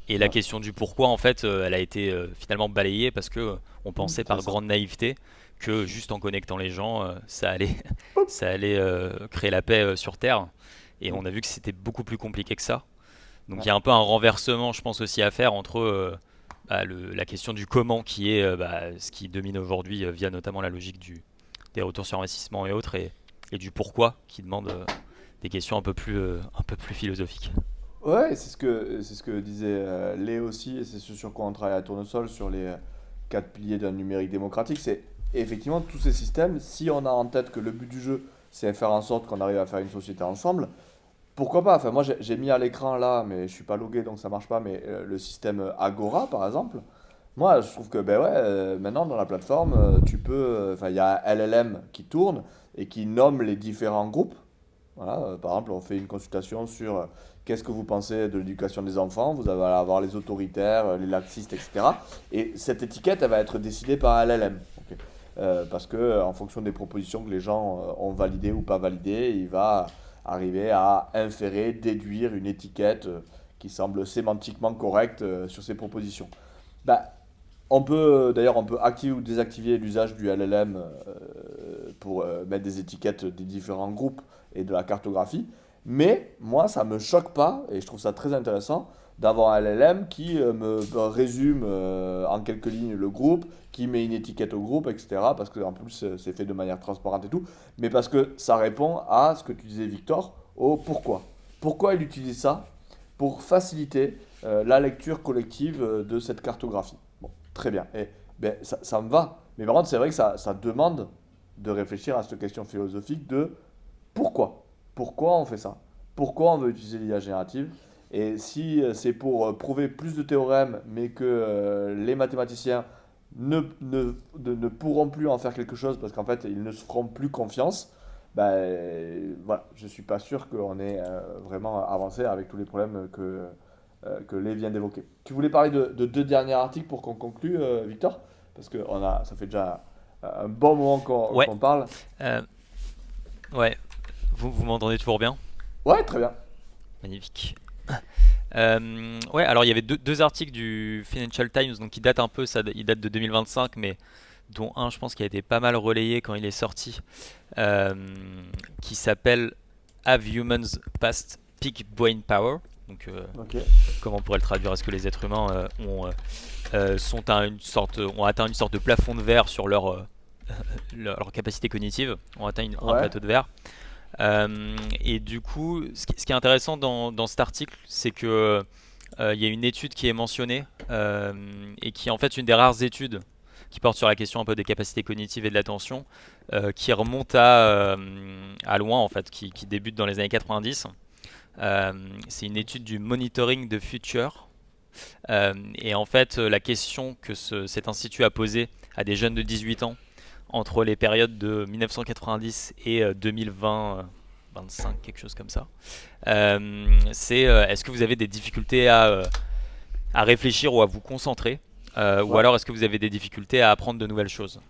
Et la question du pourquoi, en fait, elle a été finalement balayée parce que on pensait par grande naïveté que juste en connectant les gens, ça allait créer la paix sur Terre. Et on a vu que c'était beaucoup plus compliqué que ça. Donc il y a un peu un renversement, je pense, aussi à faire entre la question du comment, qui est ce qui domine aujourd'hui via notamment la logique des retours sur investissement et autres, et du pourquoi, qui demande des questions un peu plus philosophiques. Ouais, c'est ce que disait Léo aussi, et c'est ce sur quoi on travaille à Tournesol sur les quatre piliers d'un numérique démocratique. C'est effectivement tous ces systèmes, si on a en tête que le but du jeu, c'est faire en sorte qu'on arrive à faire une société ensemble, pourquoi pas? Enfin, moi j'ai mis à l'écran là, mais je suis pas logué donc ça marche pas, mais le système Agora par exemple, moi je trouve que ben ouais, maintenant dans la plateforme, tu peux, enfin il y a un LLM qui tourne et qui nomme les différents groupes. Voilà, par exemple, on fait une consultation sur qu'est-ce que vous pensez de l'éducation des enfants. Vous allez avoir les autoritaires, les laxistes, etc. Et cette étiquette, elle va être décidée par un LLM. Ok. Parce que en fonction des propositions que les gens ont validées ou pas validées, il va arriver à inférer, déduire une étiquette qui semble sémantiquement correcte sur ces propositions. Bah, d'ailleurs, on peut activer ou désactiver l'usage du LLM pour mettre des étiquettes des différents groupes et de la cartographie. Mais moi, ça me choque pas, et je trouve ça très intéressant, d'avoir un LLM qui me résume en quelques lignes le groupe, qui met une étiquette au groupe, etc. Parce que en plus, c'est fait de manière transparente et tout. Mais parce que ça répond à ce que tu disais, Victor, au pourquoi. Pourquoi il utilise ça? Pour faciliter la lecture collective de cette cartographie. Bon, très bien. Et ben, ça me va. Mais par contre, c'est vrai que ça demande de réfléchir à cette question philosophique de pourquoi. Pourquoi on fait ça? Pourquoi on veut utiliser l'IA générative? Et si c'est pour prouver plus de théorèmes, mais que les mathématiciens ne pourront plus en faire quelque chose parce qu'en fait, ils ne se feront plus confiance, ben voilà, je suis pas sûr qu'on ait vraiment avancé avec tous les problèmes que Lé vient d'évoquer. Tu voulais parler de deux derniers articles pour qu'on conclue, Victor? Parce que ça fait déjà un bon moment Ouais, qu'on parle. euh, ouais. Vous m'entendez toujours bien? Ouais, très bien. Magnifique. Ouais, alors il y avait deux articles du Financial Times, donc qui datent un peu, il date de 2025, mais dont un, je pense, qui a été pas mal relayé quand il est sorti, euh, qui s'appelle Have Humans Passed Peak Brain Power? Donc, Ok. comment on pourrait le traduire? Est-ce que les êtres humains ont atteint une sorte de plafond de verre sur leur capacité cognitive, ont atteint un Ouais. plateau de verre? Et du coup, ce qui est intéressant dans cet article, c'est que il y a une étude qui est mentionnée et qui est en fait une des rares études qui porte sur la question un peu des capacités cognitives et de l'attention, qui remonte à loin en fait, qui débute dans les années 90. C'est une étude du Monitoring the Future. Et en fait, la question que cet institut a posée à des jeunes de 18 ans entre les périodes de 1990 et 2020, 25, quelque chose comme ça, c'est est-ce que vous avez des difficultés à réfléchir ou à vous concentrer, ou alors est-ce que vous avez des difficultés à apprendre de nouvelles choses.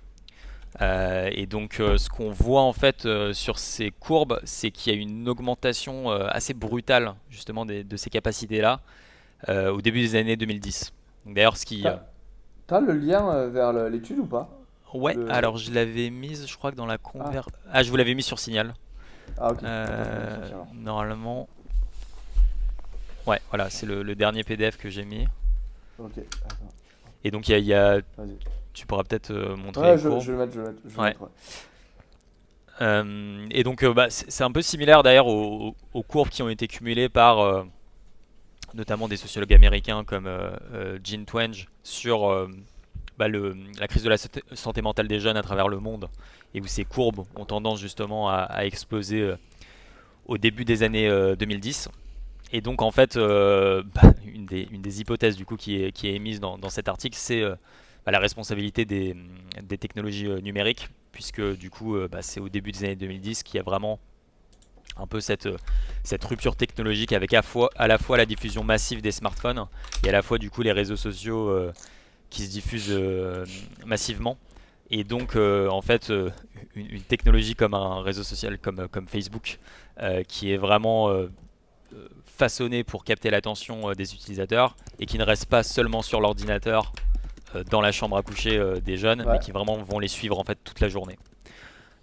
Et donc ce qu'on voit en fait sur ces courbes, c'est qu'il y a une augmentation assez brutale justement de ces capacités-là au début des années 2010. Donc, d'ailleurs, ce qui... T'as le lien vers l'étude ou pas? Ouais, alors je l'avais mise, je crois que dans la Ah, je vous l'avais mis sur Signal. Ah, ok. Normalement... Ouais, voilà, c'est le dernier PDF que j'ai mis. Ok, attends. Et donc, il y a... Vas-y. Tu pourras peut-être montrer Ouais, les courbes. je vais le mettre. Ouais. Et donc, c'est un peu similaire d'ailleurs aux courbes qui ont été cumulées par notamment des sociologues américains comme Gene Twenge sur la crise de la santé mentale des jeunes à travers le monde, et où ces courbes ont tendance justement à exploser au début des années 2010. Et donc en fait, une des hypothèses du coup qui est émise dans cet article, c'est la responsabilité des technologies numériques, puisque du coup c'est au début des années 2010 qu'il y a vraiment un peu cette rupture technologique avec à la fois la diffusion massive des smartphones et à la fois du coup les réseaux sociaux qui se diffusent massivement. Et donc en fait une technologie comme un réseau social comme Facebook qui est vraiment façonnée pour capter l'attention des utilisateurs et qui ne reste pas seulement sur l'ordinateur dans la chambre à coucher des jeunes, mais qui vraiment vont les suivre en fait toute la journée.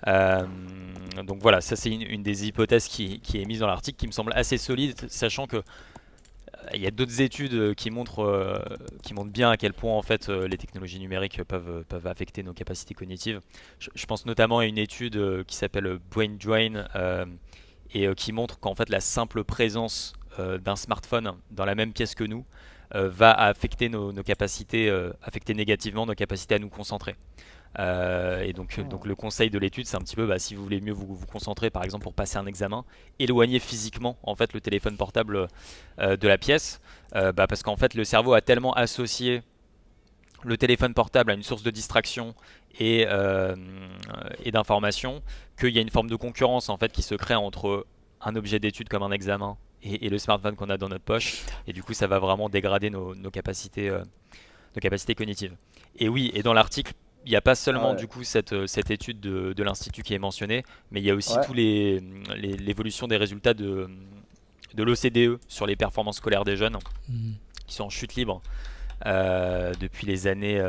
Donc voilà, ça c'est une des hypothèses qui est mise dans l'article, qui me semble assez solide, sachant que il y a d'autres études qui montrent bien à quel point en fait les technologies numériques peuvent affecter nos capacités cognitives. Je pense notamment à une étude qui s'appelle Brain Drain et qui montre qu'en fait la simple présence d'un smartphone dans la même pièce que nous va affecter nos capacités, affecter négativement nos capacités à nous concentrer. Et donc le conseil de l'étude, c'est un petit peu si vous voulez mieux vous concentrer, par exemple pour passer un examen, éloignez physiquement en fait le téléphone portable de la pièce, parce qu'en fait le cerveau a tellement associé le téléphone portable à une source de distraction et d'information qu'il y a une forme de concurrence en fait qui se crée entre un objet d'étude comme un examen et le smartphone qu'on a dans notre poche, et du coup ça va vraiment dégrader nos capacités cognitives. Et oui, et dans l'article il n'y a pas seulement du coup cette étude de l'Institut qui est mentionnée, mais il y a aussi tous l'évolution des résultats de l'OCDE sur les performances scolaires des jeunes qui sont en chute libre depuis les années,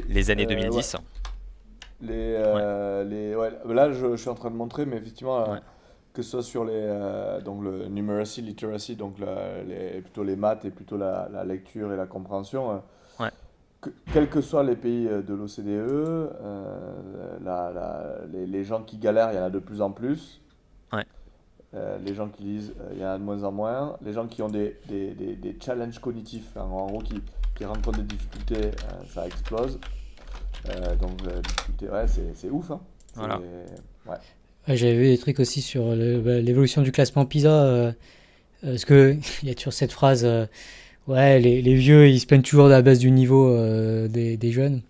les années 2010. Là je suis en train de montrer, mais effectivement que ce soit sur donc le numeracy, literacy, donc plutôt les maths et plutôt la lecture et la compréhension, quels que soient les pays de l'OCDE, les gens qui galèrent, il y en a de plus en plus. Les gens qui lisent, il y en a de moins en moins. Les gens qui ont des challenges cognitifs, en gros qui rencontrent des difficultés, ça explose. Donc difficulté, c'est ouf. Hein. Voilà. J'avais vu des trucs aussi sur l'évolution du classement PISA, parce qu'il y a toujours cette phrase... les vieux, ils se plaignent toujours de la baisse du niveau des jeunes.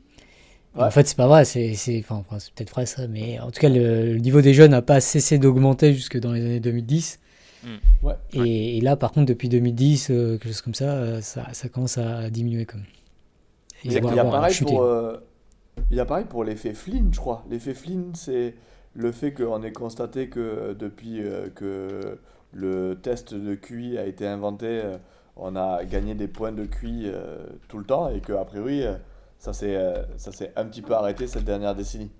En fait, c'est pas vrai, c'est peut-être vrai ça, mais en tout cas, le niveau des jeunes n'a pas cessé d'augmenter jusque dans les années 2010. Et là, par contre, depuis 2010, quelque chose comme ça, ça commence à diminuer. Il y a pareil pour l'effet Flynn, je crois. L'effet Flynn, c'est le fait qu'on ait constaté que depuis que le test de QI a été inventé, on a gagné des points de QI tout le temps, et qu'a priori ça s'est un petit peu arrêté cette dernière décennie.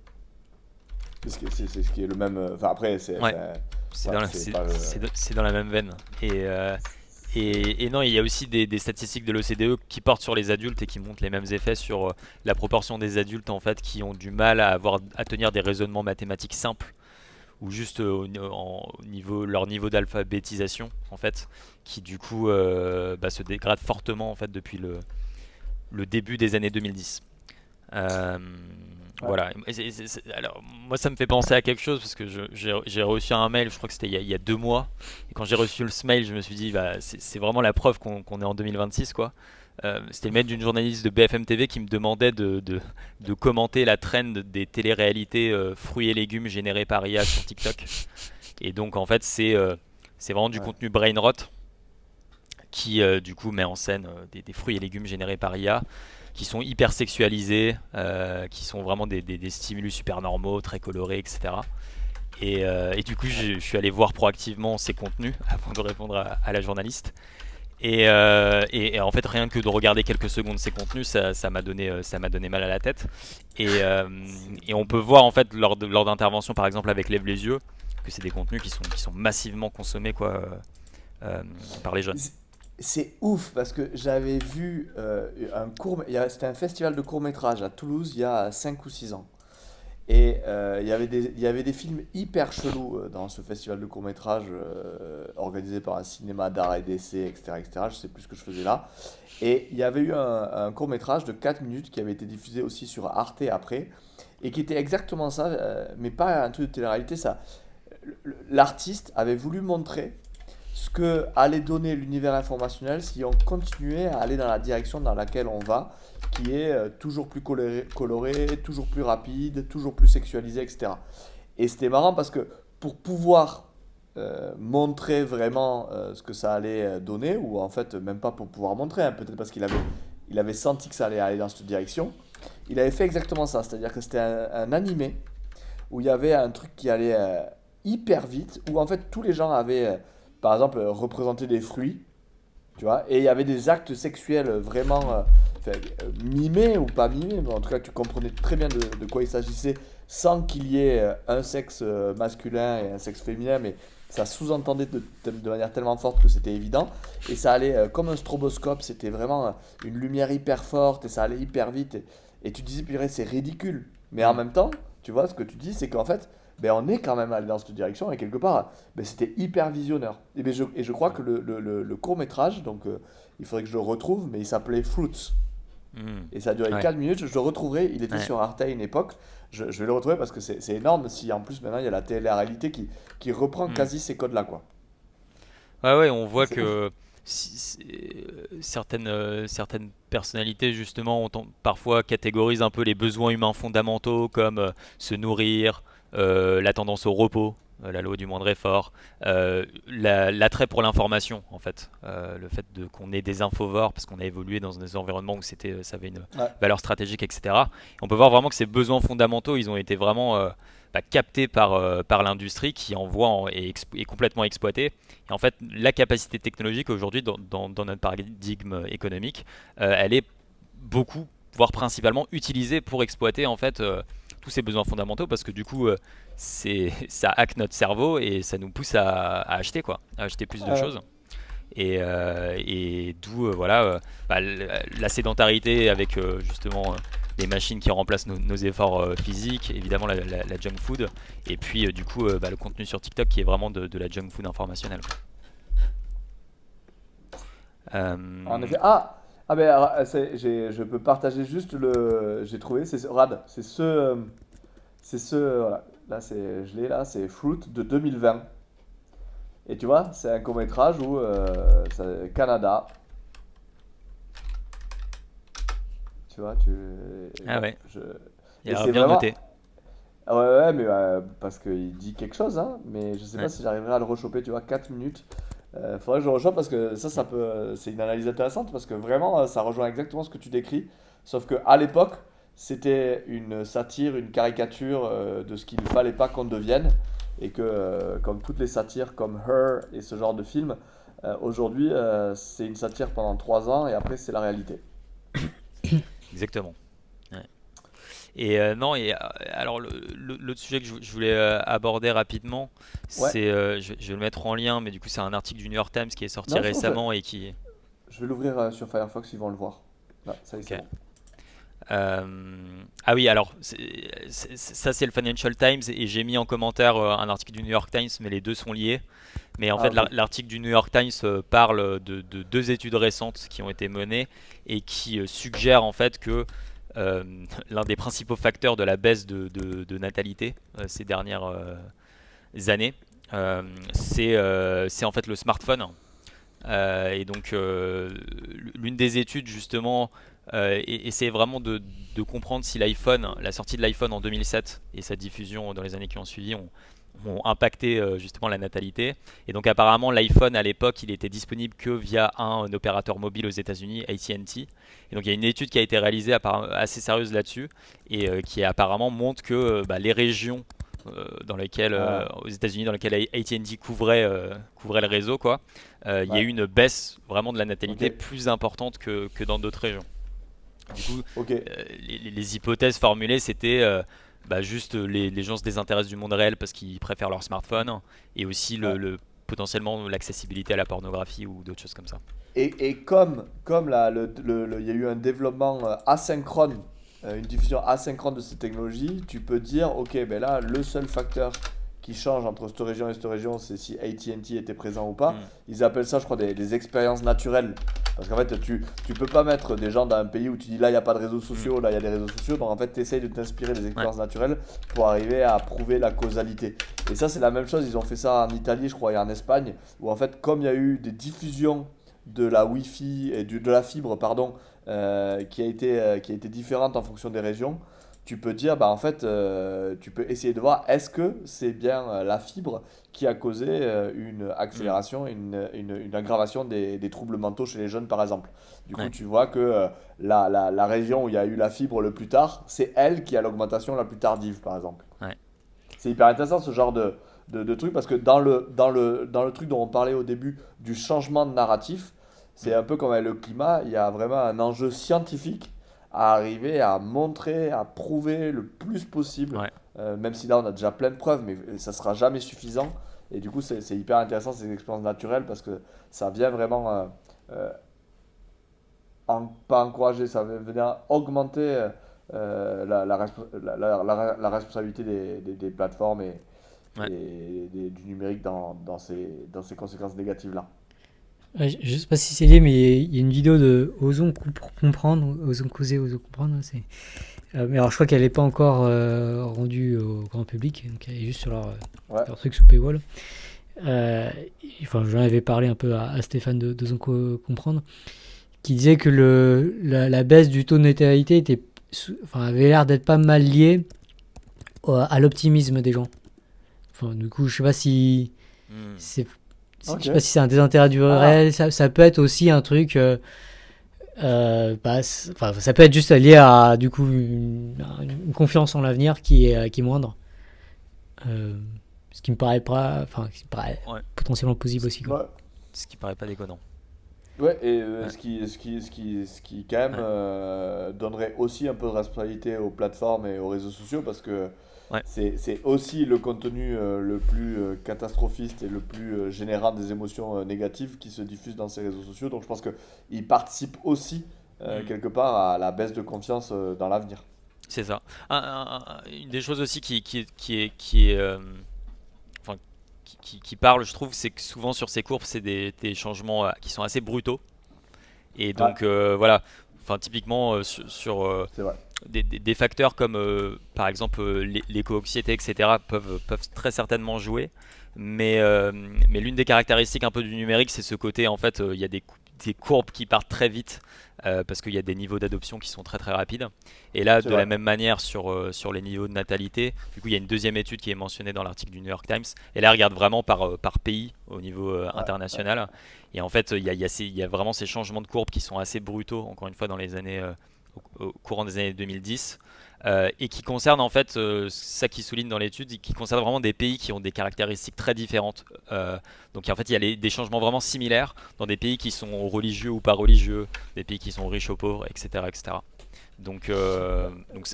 C'est ce qui est le même. Enfin après c'est dans la même veine. Et non, il y a aussi des statistiques de l'OCDE qui portent sur les adultes et qui montrent les mêmes effets sur la proportion des adultes en fait qui ont du mal à tenir des raisonnements mathématiques simples, ou juste leur niveau d'alphabétisation en fait, qui du coup se dégrade fortement en fait depuis le début des années 2010. Euh, Ouais. voilà. Alors, moi, ça me fait penser à quelque chose parce que j'ai reçu un mail, je crois que c'était il y a 2 mois. Et quand j'ai reçu ce mail, je me suis dit, bah, c'est vraiment la preuve qu'on est en 2026, quoi. C'était le mail d'une journaliste de BFM TV qui me demandait de commenter la trend des téléréalités fruits et légumes générés par IA sur TikTok. Et donc, en fait, c'est vraiment du Ouais. contenu brain rot qui, du coup, met en scène des fruits et légumes générés par IA qui sont hyper sexualisés, qui sont vraiment des stimulus super normaux, très colorés, etc. Et du coup, je suis allé voir proactivement ces contenus avant de répondre à la journaliste. Et en fait, rien que de regarder quelques secondes ces contenus, ça m'a donné mal à la tête. Et, euh, et on peut voir en fait lors d'interventions, par exemple avec Lève les yeux, que c'est des contenus qui sont massivement consommés quoi, euh, par les jeunes. C'est c'est ouf parce que j'avais vu un court, c'était un festival de court-métrage à Toulouse il y a 5 ou 6 ans. Et il y avait des films hyper chelous dans ce festival de court-métrage organisé par un cinéma d'art et d'essai, etc., etc. Je sais plus ce que je faisais là. Et il y avait eu un court-métrage de 4 minutes qui avait été diffusé aussi sur Arte après, et qui était exactement ça, mais pas un truc de télé-réalité. L'artiste avait voulu montrer ce que allait donner l'univers informationnel si on continuait à aller dans la direction dans laquelle on va, qui est toujours plus coloré, toujours plus rapide, toujours plus sexualisé, etc. Et c'était marrant parce que pour pouvoir montrer vraiment ce que ça allait donner, ou en fait même pas pour pouvoir montrer, hein, peut-être parce il avait senti que ça allait aller dans cette direction, il avait fait exactement ça, c'est-à-dire que c'était un animé où il y avait un truc qui allait hyper vite, où en fait tous les gens avaient, par exemple, représenté des fruits, tu vois, et il y avait des actes sexuels vraiment enfin, mimés ou pas mimés, mais en tout cas tu comprenais très bien de quoi il s'agissait sans qu'il y ait un sexe masculin et un sexe féminin, mais ça sous-entendait de manière tellement forte que c'était évident, et ça allait comme un stroboscope, c'était vraiment une lumière hyper forte, et ça allait hyper vite, et tu te disais, purée, c'est ridicule, mais en Mm. même temps, tu vois, ce que tu dis, c'est qu'en fait, ben, on est quand même allé dans cette direction, et quelque part, ben, c'était hyper visionnaire. Et je crois que le court métrage, donc il faudrait que je le retrouve, mais il s'appelait Fruits. Mm. Et ça a duré Ouais, 4 minutes, je le retrouverai, il était ouais. sur Arte à une époque. Je vais le retrouver parce que c'est énorme si en plus maintenant il y a la télé-réalité qui reprend Mm. quasi ces codes-là, quoi. Ouais, ouais, on voit C'est ouf. que certaines personnalités justement parfois catégorisent un peu les besoins humains fondamentaux comme se nourrir, la tendance au repos, la loi du moindre effort, l'attrait pour l'information en fait, le fait de qu'on ait des infovores parce qu'on a évolué dans des environnements où ça avait une Ouais, valeur stratégique, etc. On peut voir vraiment que ces besoins fondamentaux, ils ont été vraiment captés par l'industrie qui en voit est complètement exploité. Et en fait, la capacité technologique aujourd'hui dans notre paradigme économique, elle est beaucoup, voire principalement utilisée pour exploiter en fait tous ces besoins fondamentaux parce que du coup, ça hack notre cerveau et ça nous pousse à acheter quoi, à acheter plus de ouais, choses. Et d'où voilà, la sédentarité avec justement des machines qui remplacent nos efforts physiques, évidemment la junk food, et puis du coup le contenu sur TikTok qui est vraiment de la junk food informationnelle. en Euh, effet. Ah ben, alors, je peux partager juste le. J'ai trouvé, c'est Rad, c'est ce. Voilà, là, je l'ai là, c'est Fruit de 2020. Et tu vois, c'est un court-métrage où Canada, tu vois, ah bon, ouais, il et a c'est bien vraiment. noté. Ah ouais, ouais, mais parce qu'il dit quelque chose, hein, mais je sais pas Ouais. si j'arriverai à le rechoper, tu vois, 4 minutes. Faudrait que je le rechoppe parce que ça peut. C'est une analyse intéressante parce que vraiment, ça rejoint exactement ce que tu décris. Sauf que à l'époque, c'était une satire, une caricature de ce qu'il ne fallait pas qu'on devienne. Et que, comme toutes les satires, comme Her et ce genre de films, aujourd'hui, c'est une satire pendant 3 ans et après, c'est la réalité. Exactement. Ouais. Et non, et alors l'autre sujet que je voulais aborder rapidement, Ouais, c'est, je vais le mettre en lien, mais du coup c'est un article du New York Times qui est sorti non, c'est bon, récemment et qui, je vais l'ouvrir sur Firefox, ils vont le voir. Là, ça y est, ok. c'est bon. Ah oui, alors ça c'est le Financial Times et j'ai mis en commentaire un article du New York Times, mais les deux sont liés. Mais en Ah, fait, ok. l'article du New York Times parle de deux études récentes qui ont été menées et qui suggèrent en fait que euh, l'un des principaux facteurs de la baisse de natalité ces dernières années. C'est en fait le smartphone. Et donc, l'une des études, justement, essayait vraiment de comprendre si la sortie de l'iPhone en 2007 et sa diffusion dans les années qui ont suivi ont impacté justement la natalité. Et donc, apparemment, l'iPhone à l'époque, il était disponible que via un opérateur mobile aux États-Unis, AT&T. Et donc, il y a une étude qui a été réalisée assez sérieuse là-dessus et qui apparemment montre que les régions dans lesquelles, Ouais, aux États-Unis, dans lesquelles AT&T couvrait le réseau, quoi, il y a ouais, eu une baisse vraiment de la ok, natalité plus importante que dans d'autres régions. Du coup, ok. les hypothèses formulées, c'était juste les gens se désintéressent du monde réel parce qu'ils préfèrent leur smartphone et aussi Ouais. potentiellement l'accessibilité à la pornographie ou d'autres choses comme ça. Et comme il y a eu un développement asynchrone, une diffusion asynchrone de ces technologies, tu peux dire, ok, ben là, le seul facteur qui change entre cette région et cette région, c'est si AT&T était présent ou pas. Hmm. Ils appellent ça, je crois, des expériences naturelles. Parce qu'en fait, tu peux pas mettre des gens dans un pays où tu dis là, il n'y a pas de réseaux Hmm. sociaux, là, il y a des réseaux sociaux. Donc en fait, tu essayes de t'inspirer des Ouais. expériences naturelles pour arriver à prouver la causalité. Et ça, c'est la même chose. Ils ont fait ça en Italie, je crois, et en Espagne, où en fait, comme il y a eu des diffusions de la Wi-Fi et de la fibre, pardon, qui a été différente en fonction des régions, tu peux dire, bah en fait, tu peux essayer de voir est-ce que c'est bien la fibre qui a causé une Hmm. accélération, une aggravation des troubles mentaux chez les jeunes, par exemple. Du coup, Ouais. tu vois que la région où il y a eu la fibre le plus tard, c'est elle qui a l'augmentation la plus tardive, par exemple. Ouais. C'est hyper intéressant ce genre de truc parce que dans le truc dont on parlait au début du changement de narratif, c'est Hmm. un peu comme avec le climat, il y a vraiment un enjeu scientifique à arriver à montrer, à prouver le plus possible, Ouais. même si là on a déjà plein de preuves, mais ça sera jamais suffisant. Et du coup, c'est hyper intéressant ces expériences naturelles parce que ça vient vraiment, euh, pas encourager, ça vient venir augmenter la responsabilité des plateformes Ouais. du numérique dans ces conséquences négatives-là. Ouais, je sais pas si c'est lié, mais il y a une vidéo de Osons comprendre, Osons causer, Osons comprendre. Mais alors, je crois qu'elle n'est pas encore rendue au grand public, donc elle est juste sur Ouais, leur truc sous paywall. Euh, enfin, j'en avais parlé un peu à Stéphane d'Osons comprendre, qui disait que la baisse du taux de natalité enfin, avait l'air d'être pas mal liée à l'optimisme des gens. Enfin, du coup, je sais pas si Hmm. c'est je ok. sais pas si c'est un désintérêt du Ah, réel, ça peut être aussi un truc. Enfin, ça peut être juste lié à du coup une confiance en l'avenir qui est moindre. Euh, Ce qui me paraît pas, enfin, qui me paraît Ouais. potentiellement possible aussi quoi. ouais. Ce qui paraît pas déconnant. Ouais, et Ouais. ce qui quand même Ouais. donnerait aussi un peu de responsabilité aux plateformes et aux réseaux sociaux parce que Ouais. c'est aussi le contenu le plus catastrophiste et le plus générant des émotions négatives qui se diffusent dans ces réseaux sociaux. Donc je pense qu'ils participent aussi Hmm. quelque part à la baisse de confiance dans l'avenir. C'est ça. Une des choses aussi qui est enfin, qui parle, je trouve, c'est que souvent sur ces courbes, c'est des changements qui sont assez brutaux. Et Ouais, donc voilà, enfin typiquement sur c'est vrai. des facteurs comme par exemple l'éco-anxiété, etc. peuvent très certainement jouer. Mais l'une des caractéristiques un peu du numérique, c'est ce côté, en fait, il y a des courbes qui partent très vite parce qu'il y a des niveaux d'adoption qui sont très très rapides. Et là, C'est de la vrai. même manière sur les niveaux de natalité, du coup, il y a une deuxième étude qui est mentionnée dans l'article du New York Times. Et là, elle regarde vraiment par pays au niveau Ouais, ouais. international. Et en fait, il y a vraiment ces changements de courbe qui sont assez brutaux, encore une fois, dans les années, au courant des années 2010. Et qui concerne en fait, ça qui souligne dans l'étude, qui concerne vraiment des pays qui ont des caractéristiques très différentes. Donc en fait, il y a des changements vraiment similaires dans des pays qui sont religieux ou pas religieux, des pays qui sont riches ou pauvres, etc., etc. Donc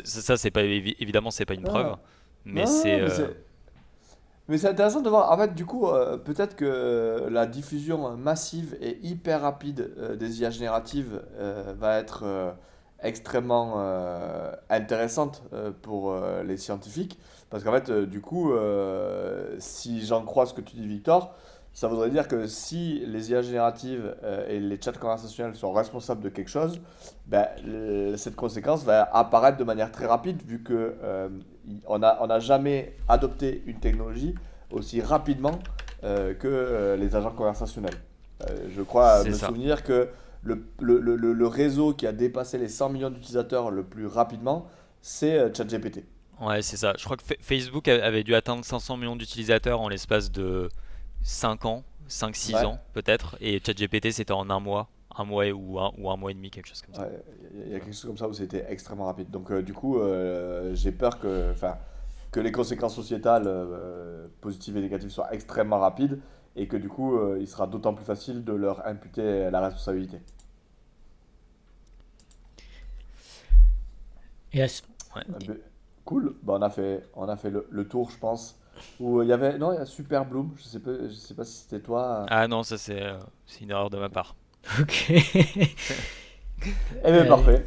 ça, c'est pas évidemment, c'est pas une preuve, Ah, mais non, non, c'est non, mais c'est intéressant de voir. En fait, du coup, peut-être que la diffusion massive et hyper rapide des IA génératives va être extrêmement intéressante pour les scientifiques. Parce qu'en fait, du coup, si j'en crois ce que tu dis, Victor, Ça voudrait dire que si les IA génératives et les chats conversationnels sont responsables de quelque chose, ben, cette conséquence va apparaître de manière très rapide vu que on n'a jamais adopté une technologie aussi rapidement que les agents conversationnels. Je crois C'est me ça. souvenir que le réseau qui a dépassé les 100 millions d'utilisateurs le plus rapidement, c'est ChatGPT. Ouais, c'est ça. Je crois que Facebook avait dû atteindre 500 millions d'utilisateurs en l'espace de 5 ans, 5-6 Ouais. ans peut-être, et ChatGPT c'était en un mois ou un mois et demi, quelque chose comme ça. Ouais, il y a quelque chose comme ça où c'était extrêmement rapide. Donc du coup, j'ai peur que les conséquences sociétales positives et négatives soient extrêmement rapides et que du coup, il sera d'autant plus facile de leur imputer la responsabilité. Yes. Ouais. Ben, cool, ben, on a fait le tour, je pense. Où il y avait, non, il y a Super Bloom, je sais pas si c'était toi. Ah non, ça c'est une erreur de ma part. Ok. Eh bien, Euh, parfait.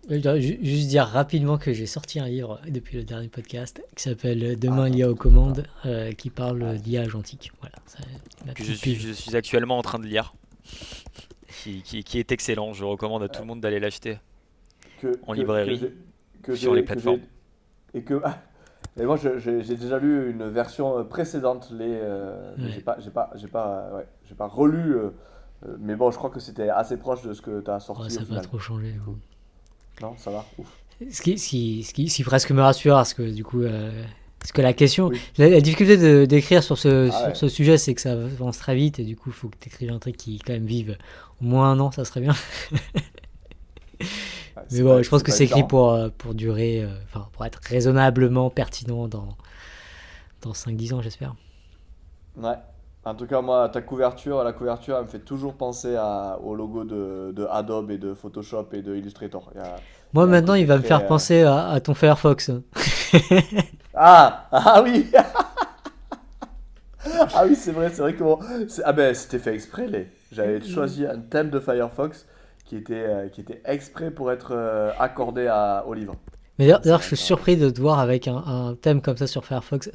je dois juste dire rapidement que j'ai sorti un livre depuis le dernier podcast qui s'appelle Ah, Demain ben, l'IA aux sympa. commandes, qui parle Ouais. d'IA agentique. Voilà, c'est ma Que petite pub. je suis actuellement en train de lire, qui est excellent. Je recommande à tout Ouais. le monde d'aller l'acheter Que, en que, que librairie j'ai, que ou sur les j'ai, que plateformes. j'ai, et que, et moi, j'ai déjà lu une version précédente, mais j'ai Ouais. pas, j'ai pas relu. Mais bon, je crois que c'était assez proche de ce que tu as Oh, sorti ça au n'a pas final. trop changé. Du Bon. coup, non, ça va. Ouf. Ce qui presque me rassure, parce que du coup, parce que la question, Oui. la difficulté d'écrire sur ce, Ah sur ouais. ce sujet, c'est que ça avance très vite et du coup, il faut que tu écrives un truc qui quand même vive au moins un an, ça serait bien. Ouais, Mais c'est bon, pas, je pense c'est que pas c'est écrit évident. pour durer, enfin, pour être raisonnablement pertinent dans 5-10 ans, j'espère. Ouais. En tout cas, moi, la couverture, elle me fait toujours penser au logo de Adobe et de Photoshop et de Illustrator. Il Moi, y a un maintenant, il côté va me très. faire penser à ton Firefox. Ah! Ah oui! Ah oui, c'est vrai que ah ben, c'était fait exprès, j'avais choisi un thème de Firefox qui était exprès pour être accordé au livre. Mais d'ailleurs, je Ça, suis ça... surpris de te voir avec un thème comme ça sur Firefox.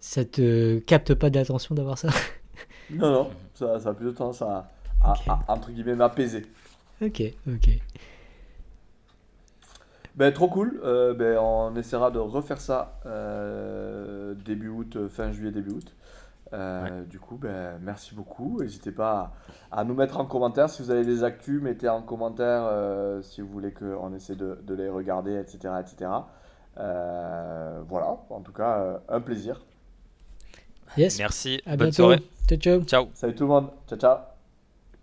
Ça te capte pas de l'attention d'avoir ça? Non, non, Mhm. ça a plus de tendance Ok, entre guillemets, m'apaiser. ok, ok. Ben, trop cool. Ben, on essaiera de refaire ça début août, fin juillet, début août. Ouais. Du coup, ben, merci beaucoup. N'hésitez pas à nous mettre en commentaire si vous avez des actus. Mettez en commentaire si vous voulez qu'on essaie de les regarder, etc. etc. Voilà, en tout cas, un plaisir. Yes, Merci, à bonne bientôt. soirée. Ciao, ciao. Ciao. Salut tout le monde. Ciao, ciao.